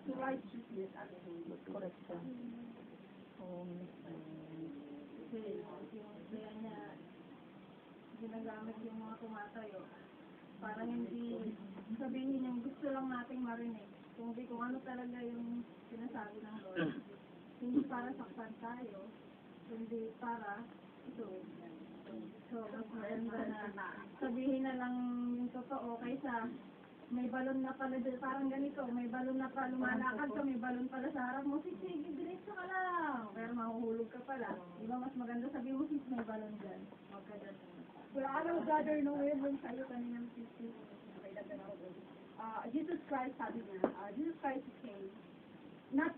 to righteousness and holiness. Correct siya. Kaya niya ginagamit yung mga tumatayo para hindi sabihin yung gusto lang nating marinig, kundi kung ano talaga yung sinasabi ng Lord. Hindi para saktan tayo, kundi para ito. So, mas maganda na sabihin na lang yung totoo kaysa may balon na pala dyan, parang ganito, may balon na pala, lumalakad ka, may balon pala sa harap mo, sige, diretso ka lang, pero mahuhulog ka pala. Diba mas maganda sabihin mo, may balon dyan, huwag ka dyan. Well, I will gather no way yung sa'yo kaninang 15. Jesus Christ, sabi niya, Jesus Christ came not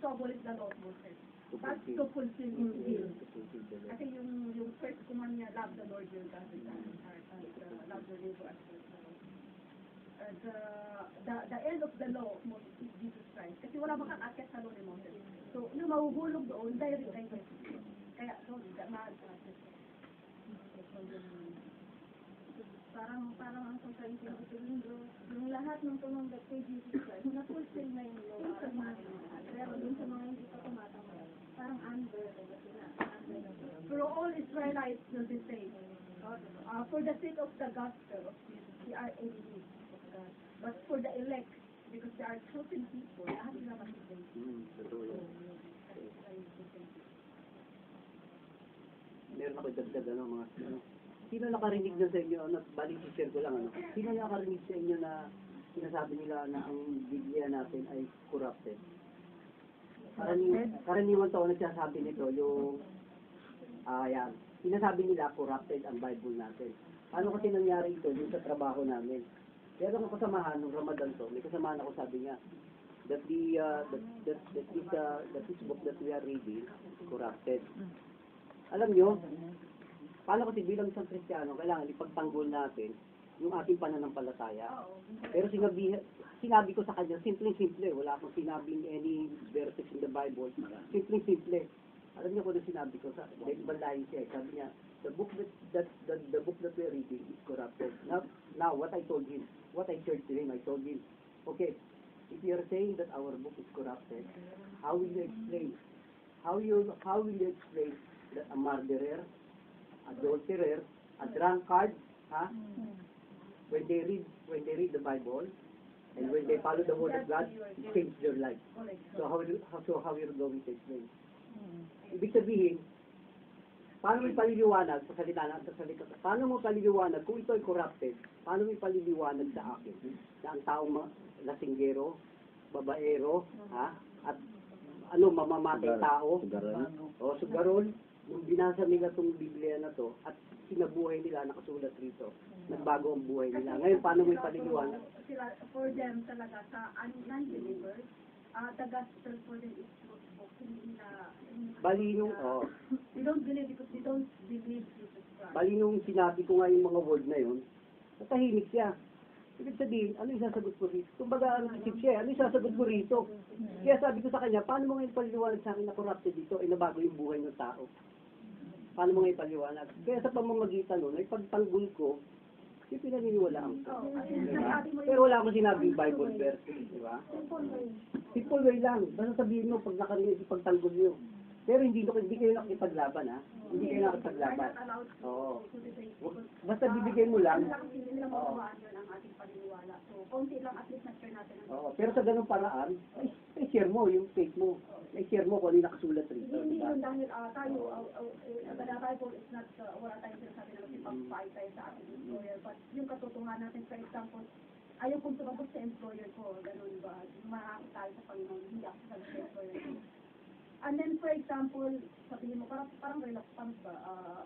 to abolish the law of Moses, but to fulfill His will. Kasi yung first command niya, love the Lord your God with all your heart, and love your neighbor as yourself. The end of the law of Moses is Jesus Christ. Kasi wala makakakit sa law ni Moses. So, yung mahuhulog doon, direct kay Jesus. Kaya, no, mahal sa Parang ang concern ko yung lahat ng tumanggap kay Jesus Christ, na-fulfill na yung law. Pero dun sa mga hindi pa tumatanggap, parang under, sila. For all Israelites will be saved. For the sake of the gospel of Jesus, we are enemies of God. But for the elect, because they are chosen people, lahat sila masisave. Totoo yan. Meron ako dagdag mga sino nakarinig na sa inyo, bali share ko lang sino nakarinig sa inyo na sinasabi nila na ang Biblia natin ay corrupted? Karaniwan to nagsasabi nito yung yan, sinasabi nila corrupted ang Bible natin. Ano kasi nangyari ito yung sa trabaho namin? Kaya ako kasamahan ng Ramadan to, may kasamahan ako sabi niya that this book that we are reading is corrupted. Alam nyo, paano kasi bilang isang Kristiyano, kailangan ipagtanggol natin yung ating pananampalataya. Pero sinabi ko sa kanya, simple-simple. Wala akong sinabing any verses in the Bible. Simple-simple. Alam niyo kung ano sinabi ko sa balahin siya. Sabi niya, the book that we're reading is corrupted. Now, what I told him, what I shared to him, I told him, okay, if you're saying that our book is corrupted, how will you explain? How will you explain that a murderer, adulterer, a drunkard, when they read the Bible and when they follow the word of God, it changes their life. So how you're going to explain? Ibig sabihin, paano mo paliliwanag sa salita paano mo paliliwanag kung ito ay corrupted? Paano mo paliliwanag sa akin na ang taong lasinggero, babaero, at mamamatay tao, sugarol, nung binasa nila itong Biblia na to at sinabuhay nila, nakasulat rito, nagbago ang buhay nila. Ngayon, paano mo ipaliliwanag? For them talaga, sa non-believers, the gospel for them is truthful. Bali nung, They don't believe because they don't believe Jesus Christ. bali nung sinabi ko nga yung mga word na yun, natahimik siya. Ibig sabihin, ano yung sasagot ko rito? Kumbaga, isip siya, ano yung sasagot ko rito? Kaya sabi ko sa kanya, paano mo ngayon paliwanag sa akin na corrupted dito, ay nabago yung buhay ng tao? Paano mo ngayon paliwanag? Kaya sa pamamagitan nun, ay pagtanggol ko, yung pinaniniwalaan ko. Diba? Pero wala akong sinabing Bible verse, di ba? Simple way lang. Basta sabihin mo, pag nakarinig, ipagtanggol nyo. Pero hindi kayo nakikipaglaban, ha? Hindi kayo nakikipaglaban. Oo. Basta bibigay mo lang. Hindi nila mawawaan yun ang ating paniniwala. So, konti lang at least na-share natin. Oo. Pero sa ganung paraan, ay share mo yung faith mo. Ay share mo kung ano yung nakasulat rito. Hindi Diba? yun dahil tayo, the Bible is not, wala tayong sinasabi na ipag-fight tayo sa ating employer. But yung katotohanan natin, for example, ayaw kong tumabot sa employer ko, ganun ba? Maraming tayo sa Panginoon, hindi ako sa employer ko. And then, for example, sabihin mo, parang reluctant ba?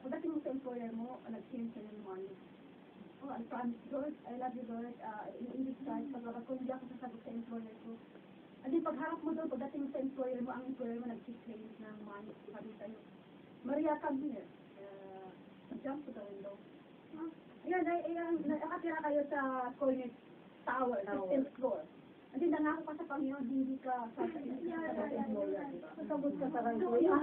Pagdating mo sa employer mo, nag-change ka ng money. Oh, I promise, Lord, I love you, Lord. In this time, pagkabag ko, hindi ako sasagot sa employer ko. And then, pagharap mo doon, pagdating mo sa employer mo, ang employer mo nag-change ng money. Sabi sa'yo, Maria, come here. Jump to the window. Ayan, nakatira kayo sa corner tower, 15th floor. Hindi, nangako ka sa Panginoon, hindi ka sa employer. Sasagot ka sa employer.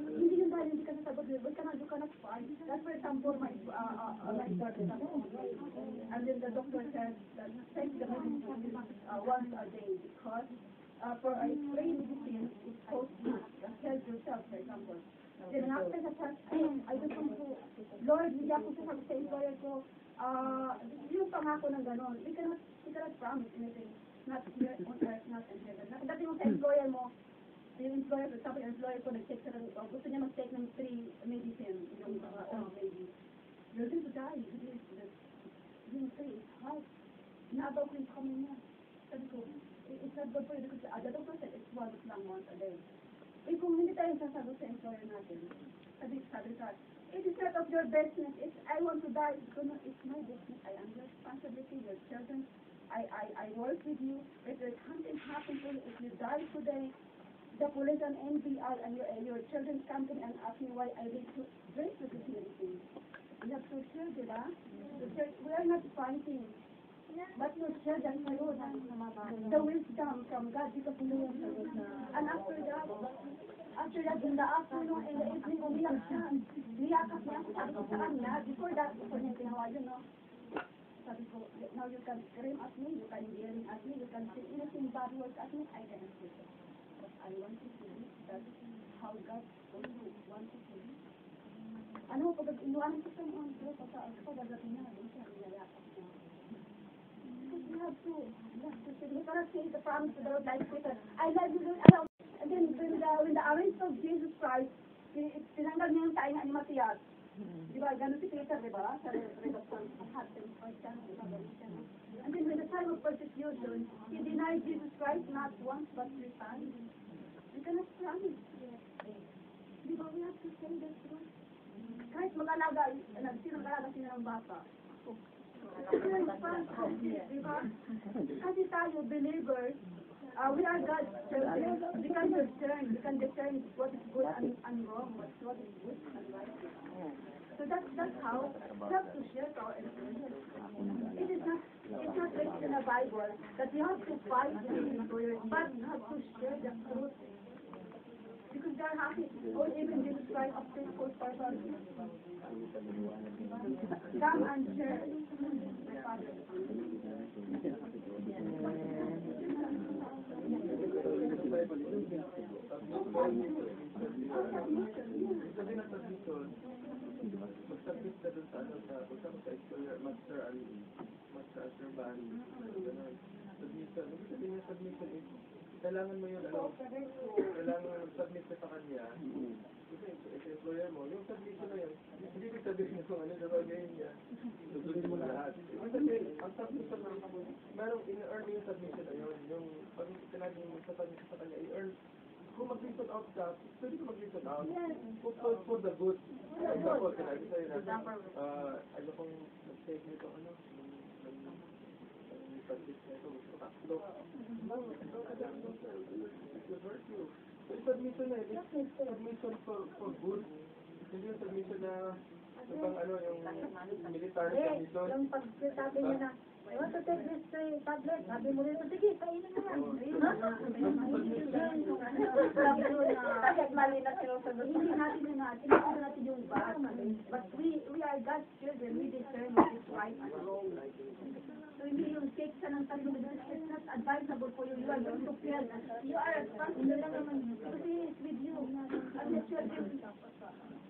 Hindi yun dahil hindi ka sasagot. You cannot fight. That's for example, my daughter. And then the doctor said that take the medicine once a day because for a spray medicine, it's supposed to help yourself, for example. Then after the test, I just want to, Lord, hindi ako sasagot sa employer ko. Yung pangako ng gano'n, we cannot promise anything. Not here on earth, not in heaven. Dating mo sa employer mo, yung employer, for example, yung employer ko, nag-take sa gusto niya mag-take ng 3 medicine, yung maybe. You're going to die. Yung 3 is hard. Naabaw ko yung kamay niya. Sabi ko, it's not good for you because the doctor said it's 1 lang once a day. Kung hindi tayo sasagot sa employer natin, sabi ka, it is not of your business. I want to die. It's my business. I am your responsibility. Your children. I work with you. If there's something happens to you, if you die today, the police and NBI and your children come to me and ask me why I need to drink with this medicine. You have to share, diba? We are not fighting. But your children, the wisdom from God, because you know, and after that, in the afternoon, in the evening, umiyak siya. Niyakap niya ako, sabi ko sa kanya, gusto niya yung ginawa yun, no? Sabi ko, now you can scream at me, you can yell at me, you can say anything bad words at me, I can accept it. But I want to see that how God also want to see. Ano, pag inuwanan ko sa mga pero pagdating na, doon siya, niyayakap niya. Because you have to say, you cannot say the promise to the Lord like Peter, I love you, Lord, and then when the arrest of Jesus Christ, tinanggal niya yung tainga ni Matias. Di ba, ganun si Peter, di ba? Sa redaction, di ba, ganun siya. And then when the time of persecution, he denied Jesus Christ not once but 3 times. We cannot promise. Di ba, we have to say that truth. Kahit mag-alaga, sino mag-alaga sila ng bata? Di ba? Kasi tayo, believers, we are God's children. We can discern what is good and wrong, what is good and right. So that's how we have to share our experience. It's not written in the Bible that you have to fight with employers, but you have to share the truth. Because they are happy, or even Jesus Christ of faithful person. Come and share. My Father. Sabi ng submission, mag-submit ka dun sa employer, master ban, gano'n. Submission. Ibig sabihin ng submission is, kailangan mo yun, kailangan mag-submit ka sa kanya. Kasi sa employer mo, yung submission na yun, hindi ko sabihin kung ano gagawin niya. Susundin mo lahat. Ibig sabihin, ang submission na, merong in-earn yung submission na yun. Yung pag sinabi mo sa kanya, i-earn. Kung mag-listen out ka, pwede ka mag-listen out. For the good. Example, sinabi sa'yo na, ano kung nag-take nito, nag-practice nito, gusto ka, look. It hurt you. So, yung submission na, it's submission for good. Hindi yung submission na, yung military submission. Yung pagsasabi niya na, I want to take this tablet. Sabi mo rin, sige, kainin mo yan. Kahit mali na sinusunod. Hindi natin yung bad. But we are God's children. We discern what is right and wrong. So hindi yung take ka ng talong. It's not advisable for you. You are going to fail. You are responsible lang naman. Kasi it's with you. As a children,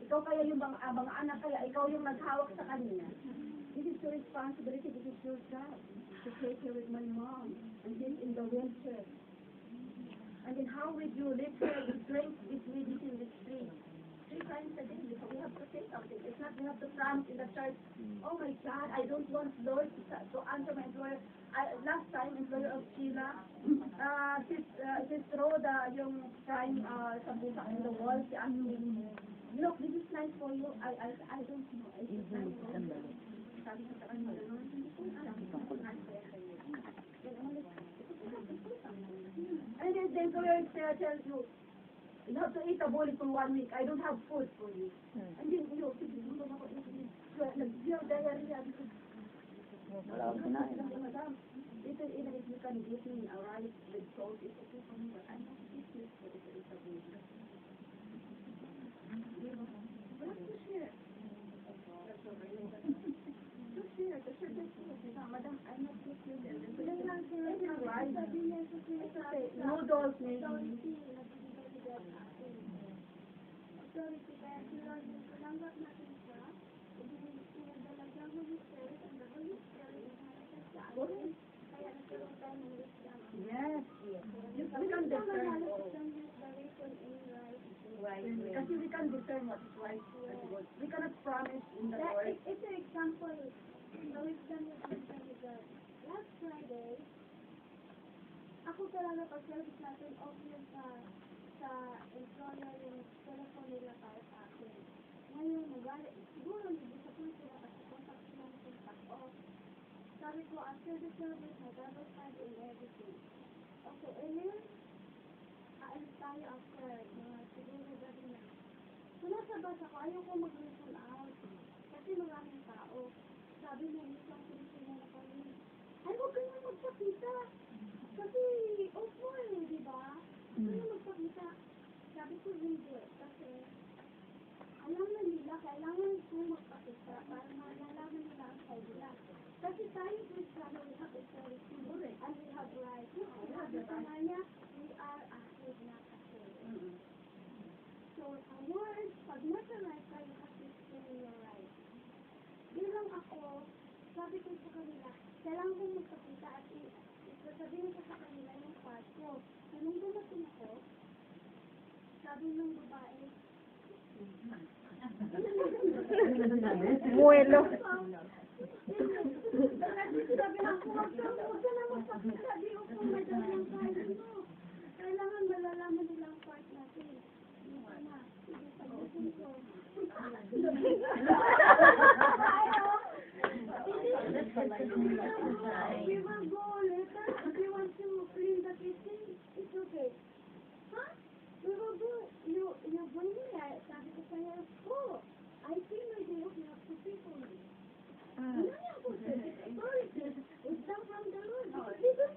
ikaw kaya yung mga anak kaya, ikaw yung naghawak sa kanila. This is your responsibility, this is your job to take care with my mom and he's in the wheelchair. And then how would you live here with drink this ladies in the street? 3 times a day, so we have to say something. It's not we have to promise in the church, oh my God, I don't want Lord to answer my employer. Last time, employer of Sheila, sis Rhoda, yung crime sa buka in the wall, si Amy, look, this is nice for you. I don't know. It's nice for you. Sabi ko sa kanya, and then the employer tells you, you have to eat a bowl for 1 week. I don't have food for you. And then, you have diarrhea. Wala akong kinain. Madam, even if you can give me a rice with salt, it's okay for me, but I don't eat this for the rest of the week. We have to share. Madam, I'm not with you. Noodles, maybe. Sorry, kaya tinanggap natin siya. Pinadalaga mo yung spirit, ang Holy Spirit, sa atin. Kaya nagkaroon tayo ng wisdom. Yes. We can discern. Kasi we can discern what is right and good. We cannot promise in the Lord. It's an example. The wisdom is last Friday, ako talaga pag-service natin, obvious sa employer yung telephone nila para sa akin. Ngayon, siguro nag-disappoint sila kasi contact sila ng contact off. Sabi ko, after the service, double time and everything. Okay, and then, aalis tayo after, siguro gabi na. So, nasa bus ako, ayaw ko mag-listen out. Kasi maraming tao. Sabi niya, isang Pilipino na kami. Ay, huwag ka na magpakita. Kasi, awful, di ba? Huwag ka na magpakita. Sabi ko, hindi. Kasi, alam na nila kailangan kong magpakita para malalaman nila ang side nila. Kasi tayo Kristiyano, we have authority and we have rights. Sabi sa kanya, we are a head, not a tail. So, a word, pag nasa right ka, you have to stay in your right. Bilang ako, sabi ko sa kanila, kailangan kong magpakita at sasabihin ko sa kanila yung part ko. So, nung dumating ko, sabi ng babae, Muelo. sabi lang ko, huwag ka na magpakita, di ko kung madami ang kaya mo. Kailangan malalaman nila ang part natin. Yung na, sige, sabihin ko. We will go later. If you want to clean the kitchen, it's okay. Huh? We will go. You bring me. Sabi ko sa'yo, oh, I see my day off. You have to pay for me. Sorry, it's down from the Lord. Okay?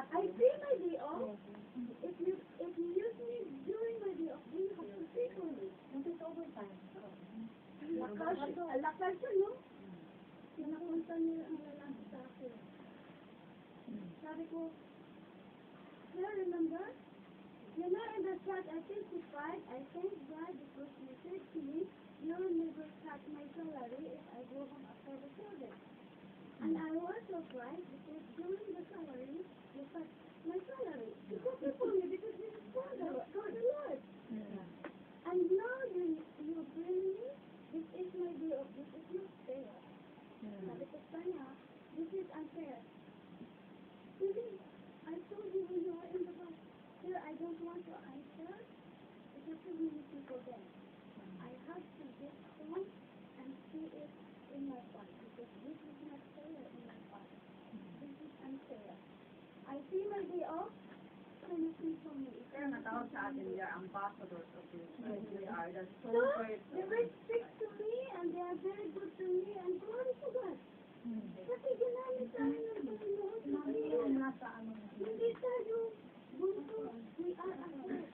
I see my day off. If you use me during my day off, you have to pay for me. This is overtime. Lakal siya, no? Pinakunta niya ang lalaki sa akin. Sabi ko, sir, remember? You know, in the chat, I testified, I thank God because you said to me, you will never cut my salary if I go home after the service. And I was surprised because during the salary, you cut my salary. You cut it for me because this is for the Lord. And now you bring me, this is my day off, this is not fair. Sabi ko sa kanya, this is unfair. Really, I told you when you were in the bus, sir, I don't want to answer. It's not too many people there. I have to get home and see it in my part because this is not fair in my part. This is unfair. I see my day off, can you please for me? Kaya natawag sa atin, we are ambassadors of this. We are the So, sole they will speak to me and they are very good to me and glory to God. Kasi ginamit tayo ng Panginoon sa hindi tayo bunso, we are a church.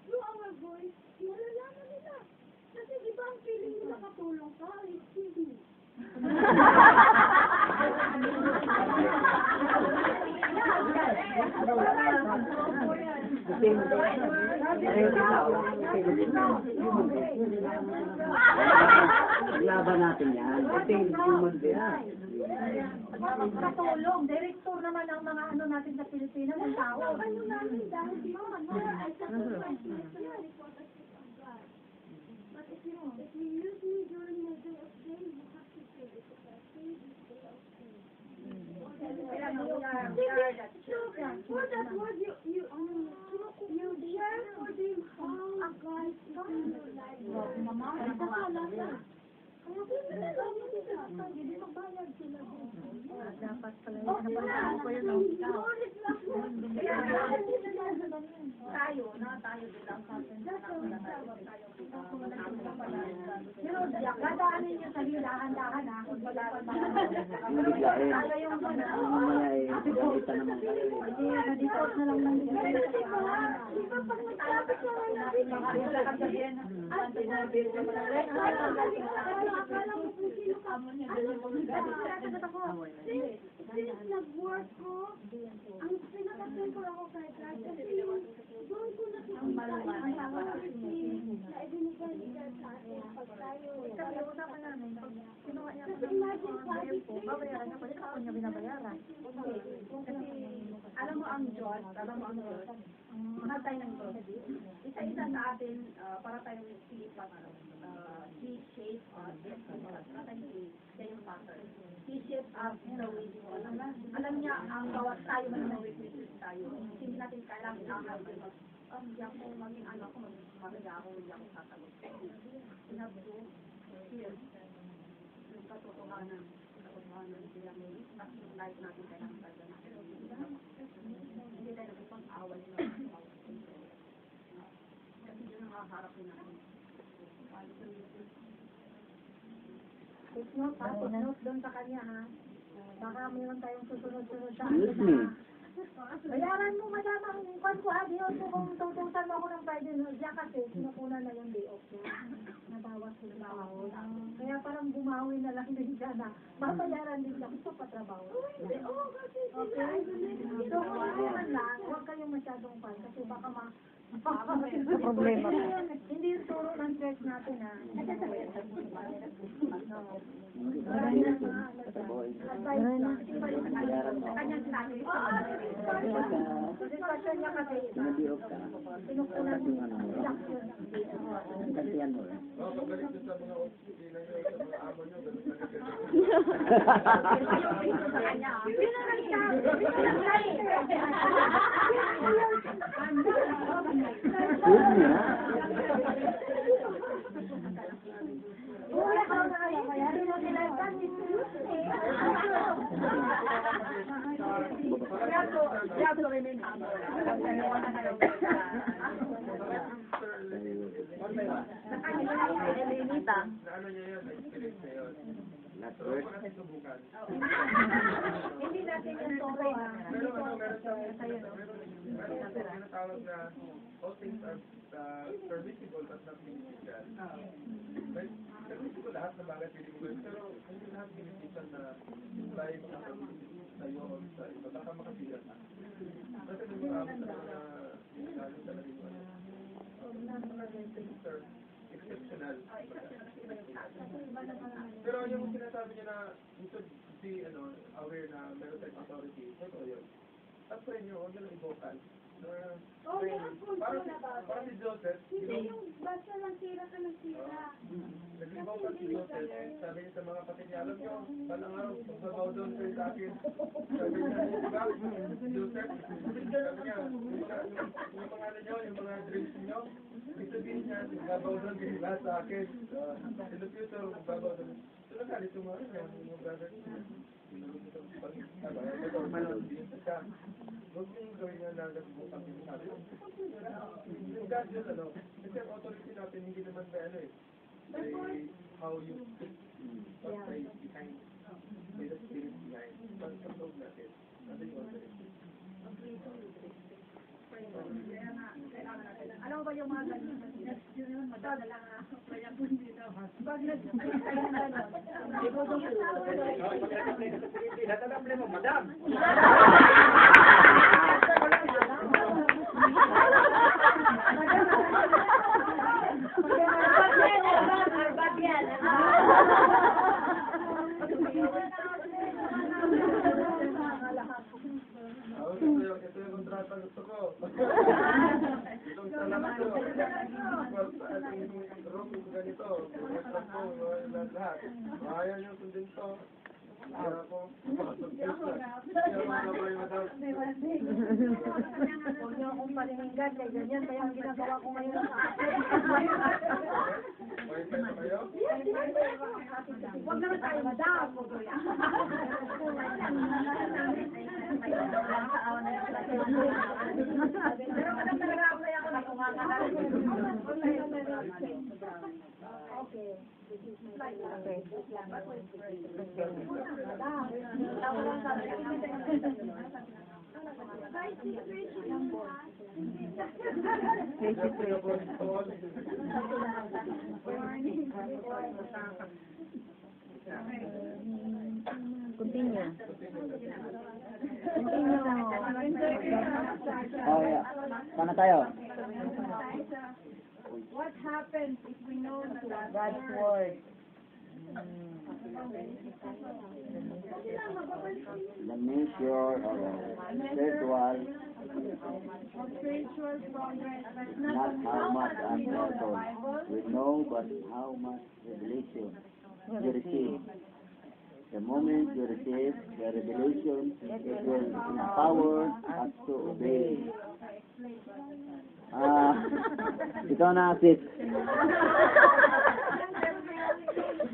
Through our voice, malalaman nila. Kasi di ba ang feeling nila katulong ka, excuse me. Laban natin yan. Ito yung human being. Katulong, director naman ang mga ano natin sa Pilipinas, ang tao. Ano namin dahil yun, I sacrifice myself for the sake of God. But if you use me during my day of day, you have to pay because I pay this day of day. For that word you share for them how God is in your life. Hindi magbayad sila. Dapat pala Oh, tayo bilang pero dadaanin niyo sa dahan-dahan ha. Biglain. Mamaya eh, pagalitan naman kayo. Madikot na lang ng Since nag-work ko, ang pinaka-temper ako kay God, kasi doon ko nakikita ang blessing na ibinigay ni God sa atin pag tayo. Kasi imagine, babayaran niya pa rin ako niya binabayaran. alam mo ang Diyos, mahal tayo ng Diyos. Isa-isa sa atin, para tayong He shapes us, para tayong siya yung pattern. He shapes us the way we want. Alam niya, ang bawat tayo man ng weaknesses tayo. Hindi natin kailangan hindi ako maging anak ko, maging ako, hindi ako sasagot. We have to hear yung katotohanan, kaya may impact yung life natin kailangan tayo na. Hindi tayo nagpapag-awal na. Kasi yun ang haharapin natin. Tapos note doon sa kanya ha. Baka mayroon tayong susunod-sunod sa Excuse me. Bayaran mo, madam, ang kwan ko, di ko kung tutusan mo ako ng Friday, diyan kasi, sinukuna na yung day off ko. Nabawas ko na ako. Kaya parang bumawi na lang din siya na, babayaran din ako sa patrabaho. Okay? So, kung naman lang, huwag kayong masyadong pan, kasi baka problema. Hindi yung turo ng church natin, ha? Advice lang. Kanyang sinabi. Discussion niya kasi, pinukunan niya. Gantihan mo. Pabalik din sa mga opisina nyo, sa mga amo nyo, ganun na ano niya yun, na-experience niya yun. Last So, word. kung natin subukan. Hindi natin yung turo, ha? Meron kasi tinatawag na all things are permissible but not beneficial. Like, permissible lahat na bagay pwede mo gawin, pero hindi lahat beneficial na imply makakabili sa'yo o sa iba. Baka makasigat na. Kasi may mga amo na lalo talaga yung exceptional. Pero yung sinasabi niya na you should be aware na meron tayong authority, totoo yun. At sa inyo, huwag nyo lang i-vocal. Parang si Joseph, Hindi yung basta lang sira ka ng sira. nag-vocal si Joseph, sabi niya sa mga kapatid niya, alam nyo, balang araw, magbabaw doon kayo sa akin. Sabi niya, diba? Joseph, sabi niya, yung mga ano nyo, yung mga dreams nyo, ibig sabihin niya, magbabaw doon kayo lahat sa akin. In the future, magbabaw doon. So, nagalit yung mga niya, yung brother niya. Huwag yung gawin nga na nagbukas yung sabi. Yung God yun, kasi ang authority natin, hindi naman ba by how you speak, but by behind, by the spirit behind. Pag-control natin. Natin yung authority. Alam mo ba yung mga ganun? Yun yun, madadala nga. Kaya po hindi daw. Pag nag-speak kayo ng ganun, Ito yung kontrata gusto ko. Itong salamat ko. Ating room ganito. Restaurant ko, lahat. Ayaw nyo sundin to. Kaya ako, kaya ako gabay madam. Huwag niyo akong panininggan, kaya ganyan, kaya ang ginagawa ko ngayon sa akin. May pwede kayo? Huwag naman tayo, madam. Pero madam, talaga ako kaya ako na kumakala. Okay. Okay. Continue. Oh, yeah. Sana tayo. what happens if we know that God's word. The measure of spiritual, spiritual progress, not how much unsettled we know, but how much revelation you receive. The moment you receive the revelation, it will empower us to obey. Ikaw na, sis.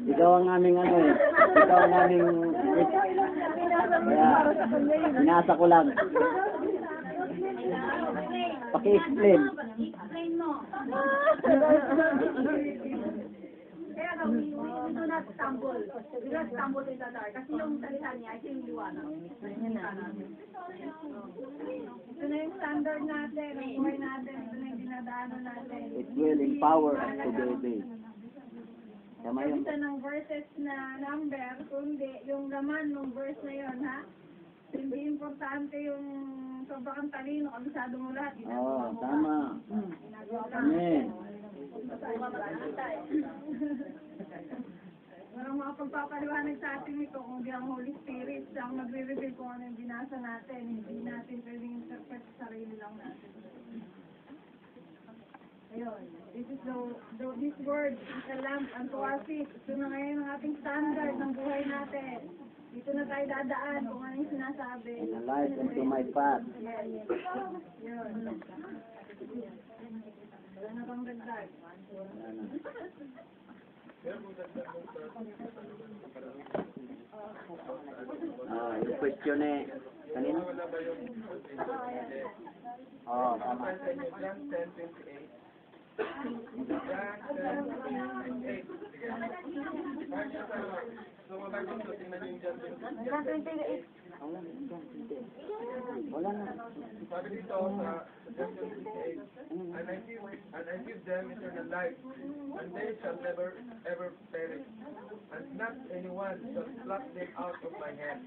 Ikaw ang aming ano eh. Ikaw ang aming... Kaya, binasa ko lang. Paki-explain. Kaya daw, we do not stumble. We do not stumble in the dark. Kasi yung salita niya, ito yung liwanag. word natin, ang buhay natin, ito na yung dinadaanan natin. It will empower us to be obeyed. Tama Yung yun. isa ng verses na number, kundi yung laman ng verse na yun, ha? Hindi importante yung sobrang talino, kabisado mo lahat. Oo, tama. Amen. Walang mga pagpapaliwanag sa atin ito kung di ang Holy Spirit siya ang magre-reveal kung ano yung binasa natin. Hindi natin pwedeng interpret sa sarili lang natin. Ayun. This word is a lamp unto our feet. Ito na ngayon ang ating standard ng buhay natin. Dito na tayo dadaan kung ano yung sinasabi. And a light unto my path. Yes. Yun. Wala na bang dagdag? Yung question eh. Kanina? Oo, tama. John 10:28. So, mga dito, tingnan niyo yung John 10:28. Wala na. Sabi dito sa John 10:28, and I give them eternal life, and they shall never ever perish, and not anyone shall pluck them out of my hand.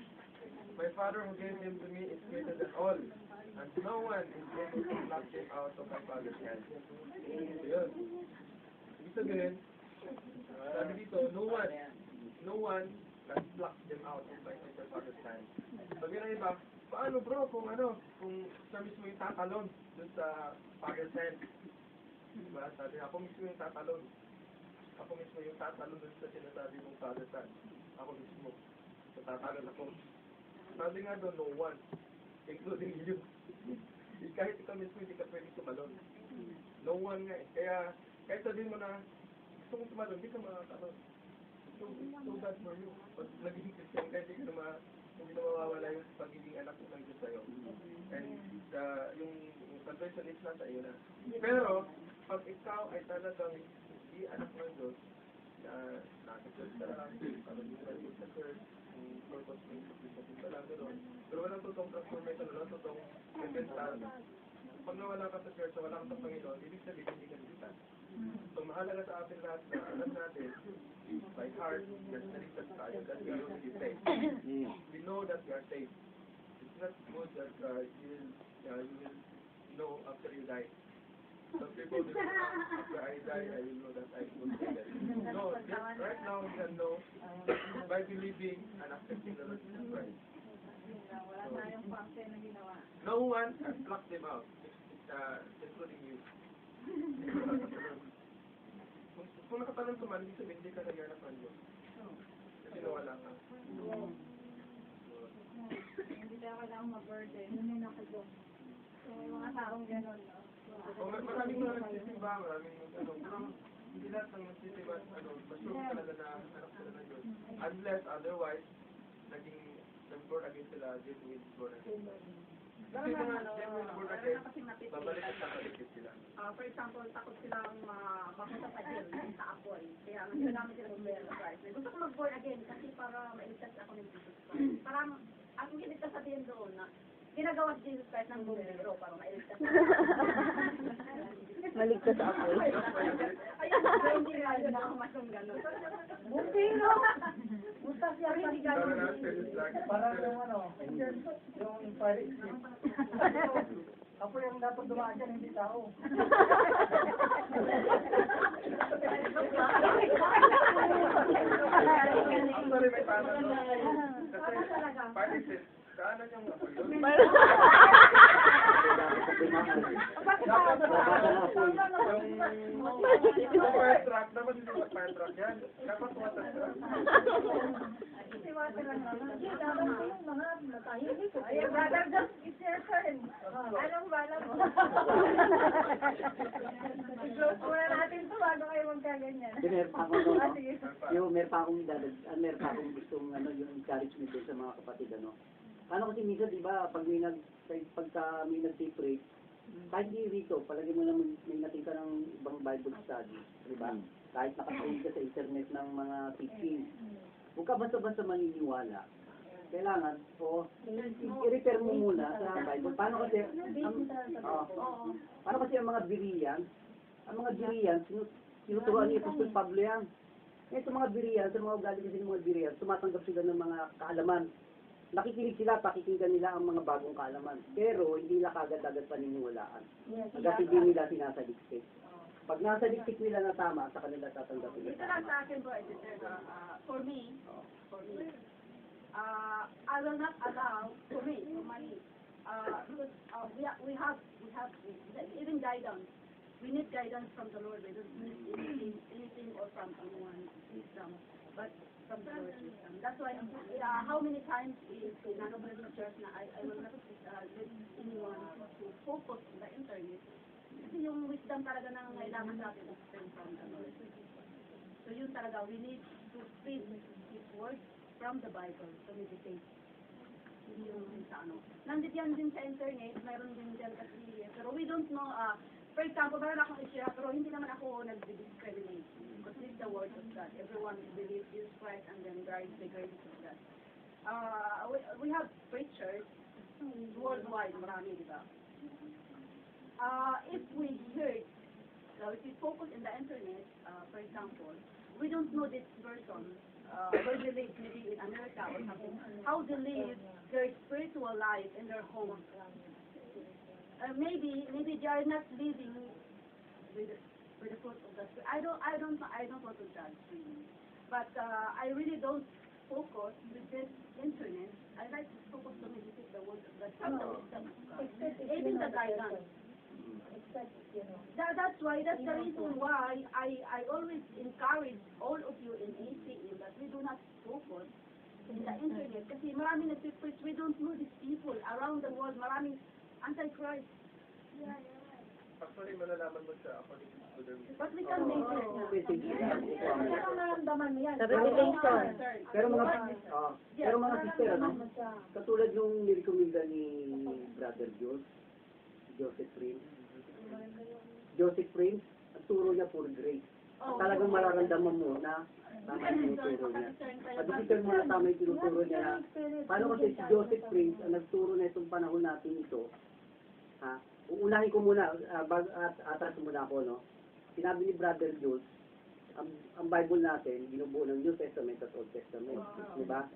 My Father who gave them to me is greater than all, and no one is able to pluck them out of my Father's hand. So, yun. Ibig sabihin, sabi dito, no one can pluck them out of my Father's hand. Sabi na iba, paano bro kung siya mismo yung tatalon dun sa Father's hand? Diba? Sabi, ako mismo yung tatalon. Ako mismo yung tatalon dun sa sinasabi mong Father's hand. Ako mismo. So, tatalon ako. Sabi nga doon, no one. Including you. Kahit ikaw mismo, hindi ka pwedeng tumalon. No one nga eh. Kaya, kahit sabihin mo na, gusto mong tumalon, hindi ka makatalon. So bad for you. Pag naging Christian ka, hindi na mawawala yung pagiging anak ng Diyos sa'yo. And yung salvation is nasa iyo na. Pero, pag ikaw ay talagang hindi anak ng Diyos, na nasa-church ka lang, parang hindi ka sa church, yung purpose mo yung pagkasin ka lang gano'n. Pero walang totoong transformation, walang totoong repentance. Pag nawala ka sa church, wala ka sa Panginoon, ibig sabihin hindi ka ligtas. So, mahalaga sa atin lahat na alam natin, by heart, that naligtas tayo, that we are already saved. We know that we are saved. It's not good that you will know after you die. Some people do, after I die, I will know that I will be dead. No, just right now we can know by believing and accepting the Lord Jesus Christ. Wala na yung function na ginawa. No one can pluck them out, including you. Kung nakatanong ka man, hindi sabihin, hindi ka naghanap ng Diyos. Kasi nawala ka. Hindi tayo kailangang mag-burden. Yun yung nakadong. So, may mga taong gano'n, no? Maraming mga nagsisimba, maraming pero hindi lahat ng nagsisimba, masure talaga na anak sila ng Diyos. Unless, otherwise, nag-born again sila, genuine born again. Kasi mga genuine born again, babalik at babalik sila. For example, takot silang mapunta sa jail sa apoy. Kaya nandun namin sila mag-bear Christ. Gusto ko mag-born again kasi para mailigtas ako ng Jesus Christ. Parang, ang hindi ka sabihin doon na ginagawa si Jesus Christ ng bumbero para mailigtas ako. Maligtas ako. Ayun, hindi nga yun ako masong gano'n. Bumbero! Buta siya Hindi Para gano'n. na service lang. Parang yung fire exit. Ako yung dapat dumaan dyan, hindi tao. Actually, may tanong no? Kasi, party kaanan yung ako yun. Yung fire truck, dapat hindi sa fire truck yan. Dapat water truck. Ayun, brother, just it's your turn. Anong bala mo? I-close muna natin ito bago kayo magkaganyan. Meron pa akong, meron pa akong gustong, yung encouragement din sa mga kapatid, Paano kasi minsan, di ba, pagka may nag-pray, kahit di rito, palagi mo naman may natin ka ng ibang Bible study, di ba? Kahit nakatrain ka sa internet ng mga teaching. Huwag ka basta-basta maniniwala kailangan, i-refer mo muna sa Bible. Paano kasi, paano kasi ang mga Berean, sinuturuan ni Apostol Pablo yan. Ito mga Berean, sa mga ugali kasi ng mga Berean, tumatanggap sila ng mga kaalaman. Nakikinig sila, pakikinggan nila ang mga bagong kaalaman. Pero hindi nila kagad-agad paniniwalaan. Hanggang hindi nila sinasaliksik. Pag nasa diktik nila na tama, sa kanila tatanggapin. Ito lang sa akin, bro, for me, I will not allow, for my, because we have even guidance. We need guidance from the Lord. We don't need anything or from anyone wisdom, but from the Lord wisdom. That's why, how many times is in a church na I will not let anyone to focus on the internet. Kasi yung wisdom talaga na kailangan natin is from the Lord. So yun talaga, we need to feed His word from the Bible to meditate. Hindi yung sa ano. Nandit yan din sa internet, mayroon din dyan kasi, pero we don't know, for example, meron akong i-share, pero hindi naman ako nag-discriminate. Because this is the word of God. Everyone believes Jesus Christ and then there is the grace of God. We have preachers worldwide, marami, di ba? If we heard, if we focus in the internet, for example, we don't know this person, where they live, maybe in America or something, how they live their spiritual life in their home. Maybe they are not living with the fruit of the Spirit. I don't want to judge really, but I really don't focus with this internet. I like to focus to meditate the word of God from the wisdom of God, even the guidance. That's the reason why I always encourage all of you in ACM that we do not focus in the internet. Kasi maraming nagpipreach, we don't know these people around the world, maraming anti-Christ. Actually, malalaman mo siya according to the But we can make it. Ano naramdaman mo yan? Sa revelation. Pero mga sister, ano, katulad nung nirekomenda ni Brother Joseph Prince, ang turo niya puro grace. Talagang mararamdaman mo na tama yung tinuturo niya. Pag-isipan mo na tama yung tinuturo niya na, paano kasi si Joseph Prince, ang nagturo na itong panahon natin ito, uunahin ko muna, atras muna ako, no? Sinabi ni Brother Jules, ang Bible natin, binubuo ng New Testament at Old Testament. Di ba?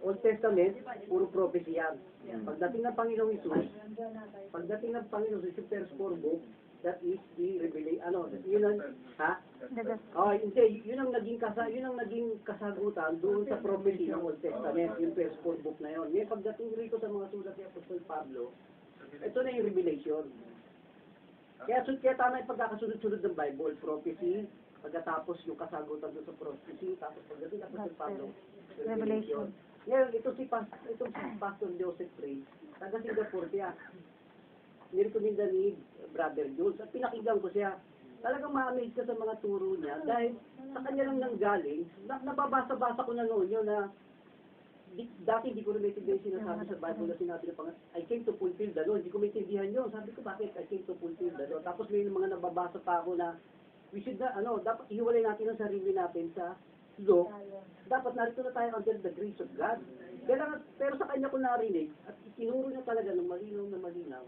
Old Testament, puro prophecy yan. Pagdating ng Panginoong Isus, yung first 4 book, that is the revelation, yun ang, hindi, yun ang naging kasagutan doon sa prophecy ng Old Testament, yung first 4 book na yun. Ngayon, pagdating rito sa mga sulat ni Apostol Pablo, ito na yung revelation. Kaya tama yung pagkakasunod-sunod ng Bible, prophecy, pagkatapos yung kasagutan doon sa prophecy, tapos pagdating ng Apostol Pablo, revelation. Ngayon, itong si Pastor Joseph Prince, taga Singapore siya. Nirekomenda ni Brother Jules at pinakinggan ko siya. Talagang ma-amaze ka sa mga turo niya dahil sa kanya lang nanggaling, nababasa-basa ko na noon yun na dati hindi ko related yung sinasabi sa Bible na sinabi na pang I came to fulfill the law. Hindi ko maintindihan yun. Sabi ko, bakit I came to fulfill the law? Tapos may mga nababasa pa ako na we should na, dapat ihiwalay natin ang sarili natin sa law. Dapat narito na tayo under the grace of God. Pero sa kanya ko narinig at itinuro niya talaga ng malinaw.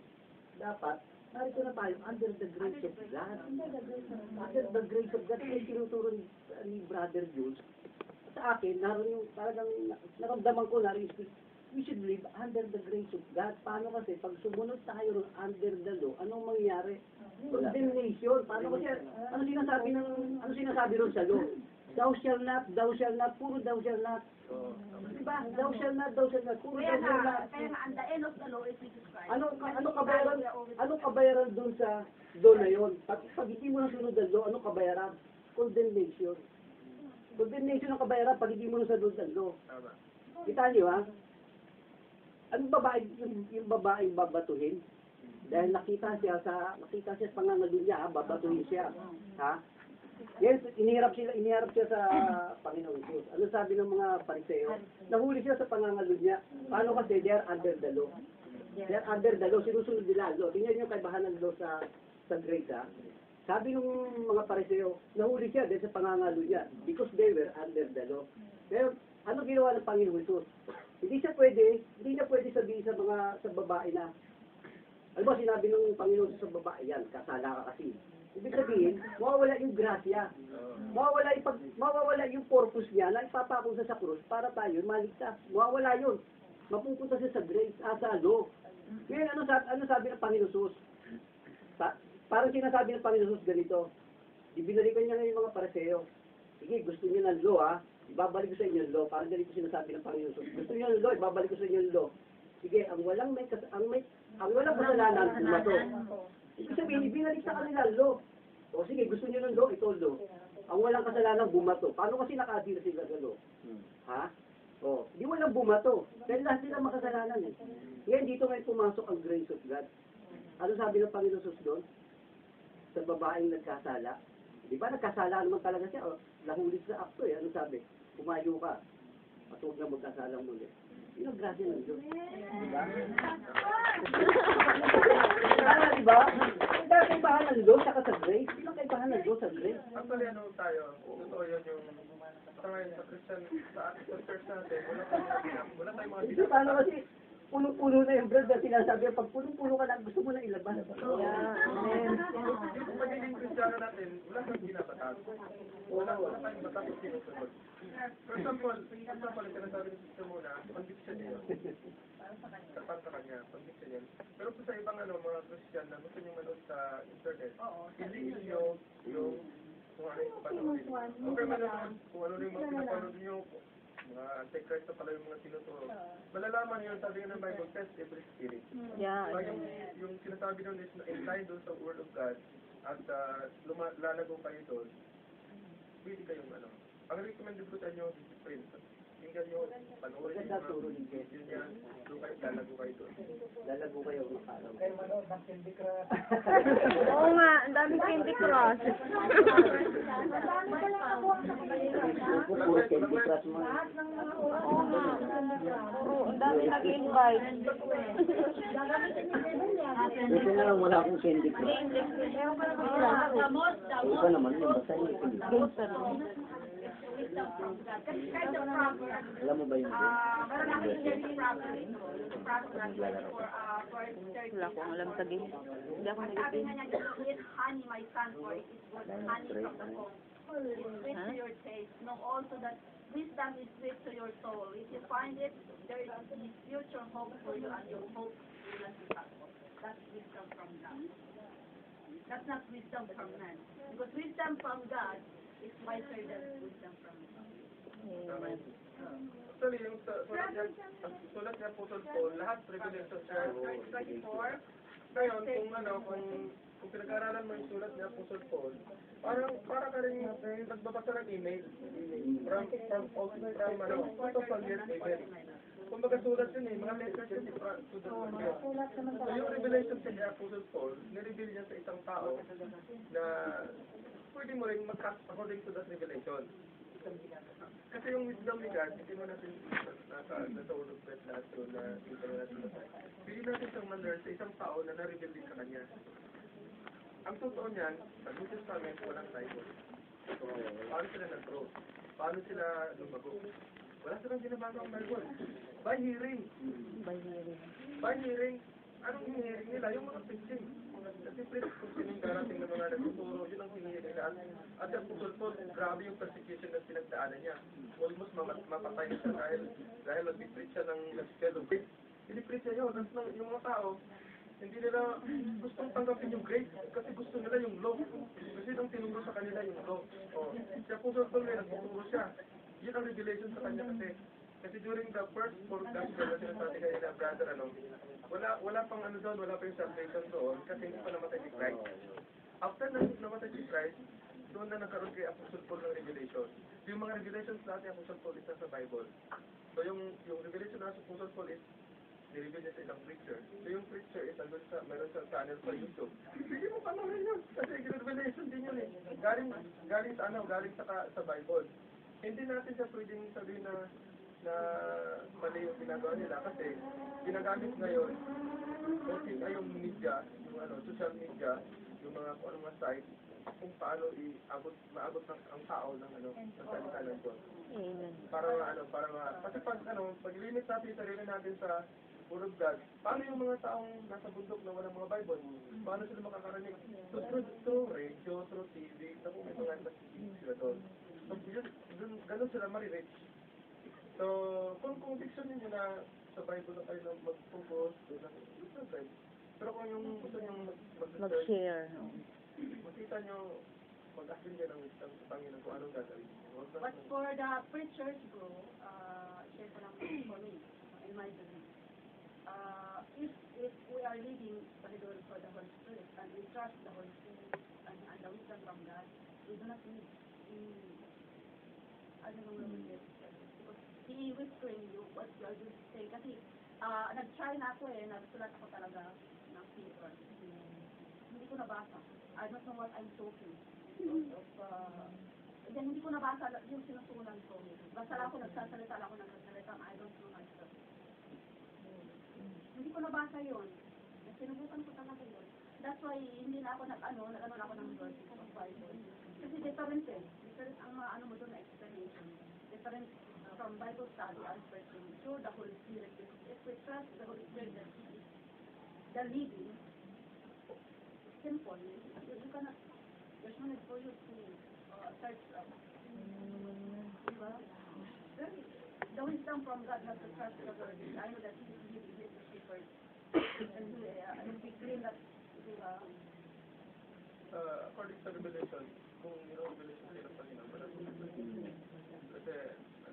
Dapat narito na tayo under the grace of God. Under the grace of God. Kaya tinuturo ni Brother Jules. Sa akin, naroon yung talagang naramdaman ko na we should live under the grace of God. Paano kasi pag sumunod tayo under the law, anong mangyayari? Condemnation. Paano kasi ano sinasabi ron sa law? Thou shall not, puro thou shall not. Diba? Thou shall not, puro thou shall not. Kaya ang the end of the law is Jesus Christ. Anong kabayaran doon sa law na yun? Pag hindi mo nasunod ang law, anong kabayaran? Condemnation. Condemnation ng kabayaran pag hindi mo nasunod ang law. Kita niyo, ha? Yung babaeng babatuhin? Dahil nakita siya sa pangangalu niya, babatuhin siya. Ha? Yes, iniharap siya sa Panginoon Diyos. Ano sabi ng mga Pariseo? Nahuli siya sa pangangalo niya. Paano kasi they are under the law? They are under the law. Sinusunod nila ang law. Tingnan niyo kaibahan ng law sa Grace, ha? Sabi ng mga Pariseo, nahuli siya dahil sa pangangalo niya because they were under the law. Pero ano ginawa ng Panginoon Diyos? Hindi niya pwede sabihin sa babae na, alam mo, sinabi ng Panginoon sa babae, yan, kasala ka kasi. Ibig sabihin, mawawala yung grasya. Mawawala yung purpose niya na ipapako sa krus para tayo maligtas. Mawawala yun. Mapupunta siya sa grace, sa law. Ngayon, ano sabi ng Panginoon Jesus? Parang sinasabi ng Panginoon Jesus ganito, ibinalikan niya ngayon yung mga pariseo. Sige, gusto niyo ng law, ibabalik ko sa inyo yung law. Parang ganito sinasabi ng Panginoon Jesus. Gusto niyo ng law, ibabalik ko sa inyo yung law. Sige, ang walang kasalanan, bumato. Ibig sabihin, ibinalik sa kanila ang law. O sige, gusto niyo ng law, ito law. Ang walang kasalanan, bumato. Paano kasi nakadila sila sa law? Ha? O, di walang bumato. Dahil lahat sila makasalanan eh. Ngayon, dito ngayon pumasok ang grace of God. Ano sabi ng Panginoon Jesus doon? Sa babaeng nagkasala. Di ba, nagkasala naman talaga siya. O, nahulit sa akto eh. Ano sabi? Pumayo ka. At huwag na magkasala muli. Yun ang grasya ng Diyos. Diba? Diba? Ang kaibahan ng Diyos saka sa grace. Yun ang kaibahan ng Diyos sa grace. Actually, ano tayo, totoo yun yung sa ngayon sa Christian, sa church natin, wala tayong mga Hindi, paano kasi puno-puno na yung bread na sinasabi. Pag puno-puno ka lang, gusto mo na ilabas. Yung pagiging Kristiyano natin, wala tayong binabatas. Wala tayong batas o sinusunod. For example, yung sinasabi ng sister muna, conviction niya yun. Kapan sa kanya, conviction niya. Pero sa ibang mga Christian na gusto nyo manood sa internet, hindi yung kung ano yung panoorin. Okay, manood kung ano yung mga pinapanood nyo, mga antichrist na pala yung mga tinuturo. Malalaman yun, sabi nga ng Bible, test every spirit. Yung sinasabi doon is incline doon sa Word of God at lalago kayo doon. Pwede kayong ang recommended ko sa inyo, discipline. Tingnan nyo, panoorin nyo yun yan, doon kayo, lalago kayo doon. Lalago kayo ng araw. Kayo manood ng Candy Crush. Oo nga, ang dami Candy Crush. Puro Candy Crush mo. Oo nga. Oo, ang dami nag-invite. Buti na lang wala akong Candy Crush. Iba naman yun, basta yun. Alam mo ba yung Wala akong alam sa game. Hindi ako nag-game. Eat honey, my son, for it is what honey from the comb. It's sweet to your taste. Know also that wisdom is sweet to your soul. If you find it, there is a future hope for you, and your hope will not be cut off. That's wisdom from God. That's not wisdom from man. Because wisdom from God is wiser than wisdom from man. Actually, yung sulat niya po Paul, lahat revelation siya. 24. Ngayon, kung pinag-aaralan mo yung sulat niya po Paul, para ka rin nagbabasa ng email. From years email. Kung baga sulat yun mga letters yun to the world. So yung revelation ni Apostle Paul, nireveal niya sa isang tao na pwede mo rin mag-cut according to that revelation. Kasi yung wisdom ni God, hindi mo natin nasa Word of God lahat yun na hindi natin pili natin siyang man-learn sa isang tao na na-reveal din sa kanya. Ang totoo niyan, sa New Testament, walang Bible. So, paano sila nag-grow? Paano sila lumago? Wala silang ginabago ang Bible. By hearing. By hearing. Anong hearing nila? Yung mga preaching. Kasi preach kung sinong darating ng mga nagtuturo, yun ang hinihingi nila. At yung Paul, grabe yung persecution na pinagdaanan niya. Almost mapatay na siya dahil nag-preach siya ng gospel. Pinipreach niya yun. Yung mga tao, hindi nila gustong tanggapin yung grace kasi gusto nila yung law. Kasi ang tinuro sa kanila yung law. Si Apostle Paul may nagtuturo siya. Yun ang revelation sa kanya kasi during the first four gospel na sinasabi kanina, brother, wala pang doon, wala pa yung salvation doon kasi hindi pa namatay si Christ. After namatay si Christ, doon na nagkaroon kay Apostle Paul ng revelation. Yung mga revelations natin, Apostle Paul is sa Bible. So yung revelation na sa Apostle Paul is nireveal niya sa isang preacher. So yung preacher is mayroon sa channel sa YouTube. Hindi mo panoorin yun kasi revelation din yun eh. Galing sa Bible. Hindi natin siya pwedeng sabihin na mali yung ginagawa nila kasi ginagamit ngayon yung media, yung social media yung mga kung anong mga site, kung paano maabot ang tao ng ng salita ng Diyos. Kasi pag limit natin yung sarili natin sa Word of God, paano yung mga taong nasa bundok na walang mga Bible? Paano sila makakarinig? So, through radio, through TV, na kung may mga nasisigil sila doon. So, ganun sila marireach. So, kung conviction ninyo na sa Bible na kayo na mag-focus, it's okay. Pero kung yung gusto nyo Mag-share. makita nyo, mag-asin nyo ng wisdom sa Panginoon kung anong gagawin. But for the preachers, bro, share ko lang for me, in my belief. If we are leading for the Holy Spirit, and we trust the Holy Spirit, and the wisdom from God, we do not need, I don't know where we get, because He whispering you what you are going to say. Kasi, nag-try na ako nagsulat ako talaga ng paper. Hindi ko nabasa. I don't know what I'm talking. Because of, then hindi ko nabasa yung sinusunan ko. Basta lang ako nagsasalita lang ako nagsasalita. I don't know myself. Hindi ko nabasa yun. Sinubukan ko talaga yun. That's why hindi na ako nag-ano ako ng verses of Bible. Kasi different different ang ano mo doon na explanation. Different from Bible study and preaching. Sure, the Holy Spirit. If we trust the Holy Spirit that He is the leading, simple. You cannot, there's no need for you to search out. Diba? The wisdom from God has to trust the Lord. I know that He is the shepherd. And we claim that, diba? According to Revelation, kung yung Revelation nila ng Panginoon, walang kasi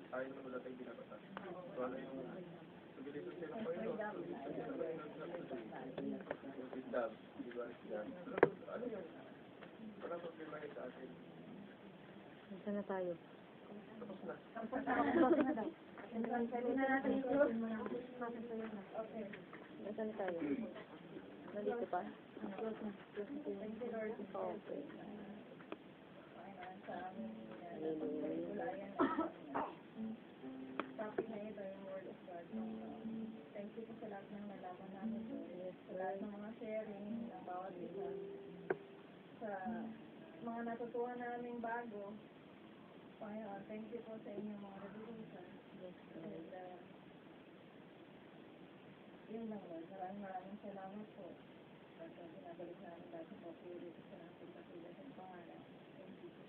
tayo naman natin binabasa. So ano yung Revelation nila ng Panginoon? Wisdom, diba? Ano yun? Walang problema yun sa atin. Saan na tayo? Tapos na. Pwede na natin i-close. Okay. Saan na tayo? Nandito pa? Thank you, Lord. Okay. Sa aming regulayan topic na ito, yung Word of God. Thank you po sa lahat ng nalaman namin. Sa lahat ng mga sharing ng bawat isa. Sa mga natutuhan namin bago. Panginoon, thank you po sa inyong mga revolution. And, yun lang, Lord. Maraming salamat po. At binabalik namin lahat ng papuri sa natin katulad ng pangalan. Thank you po.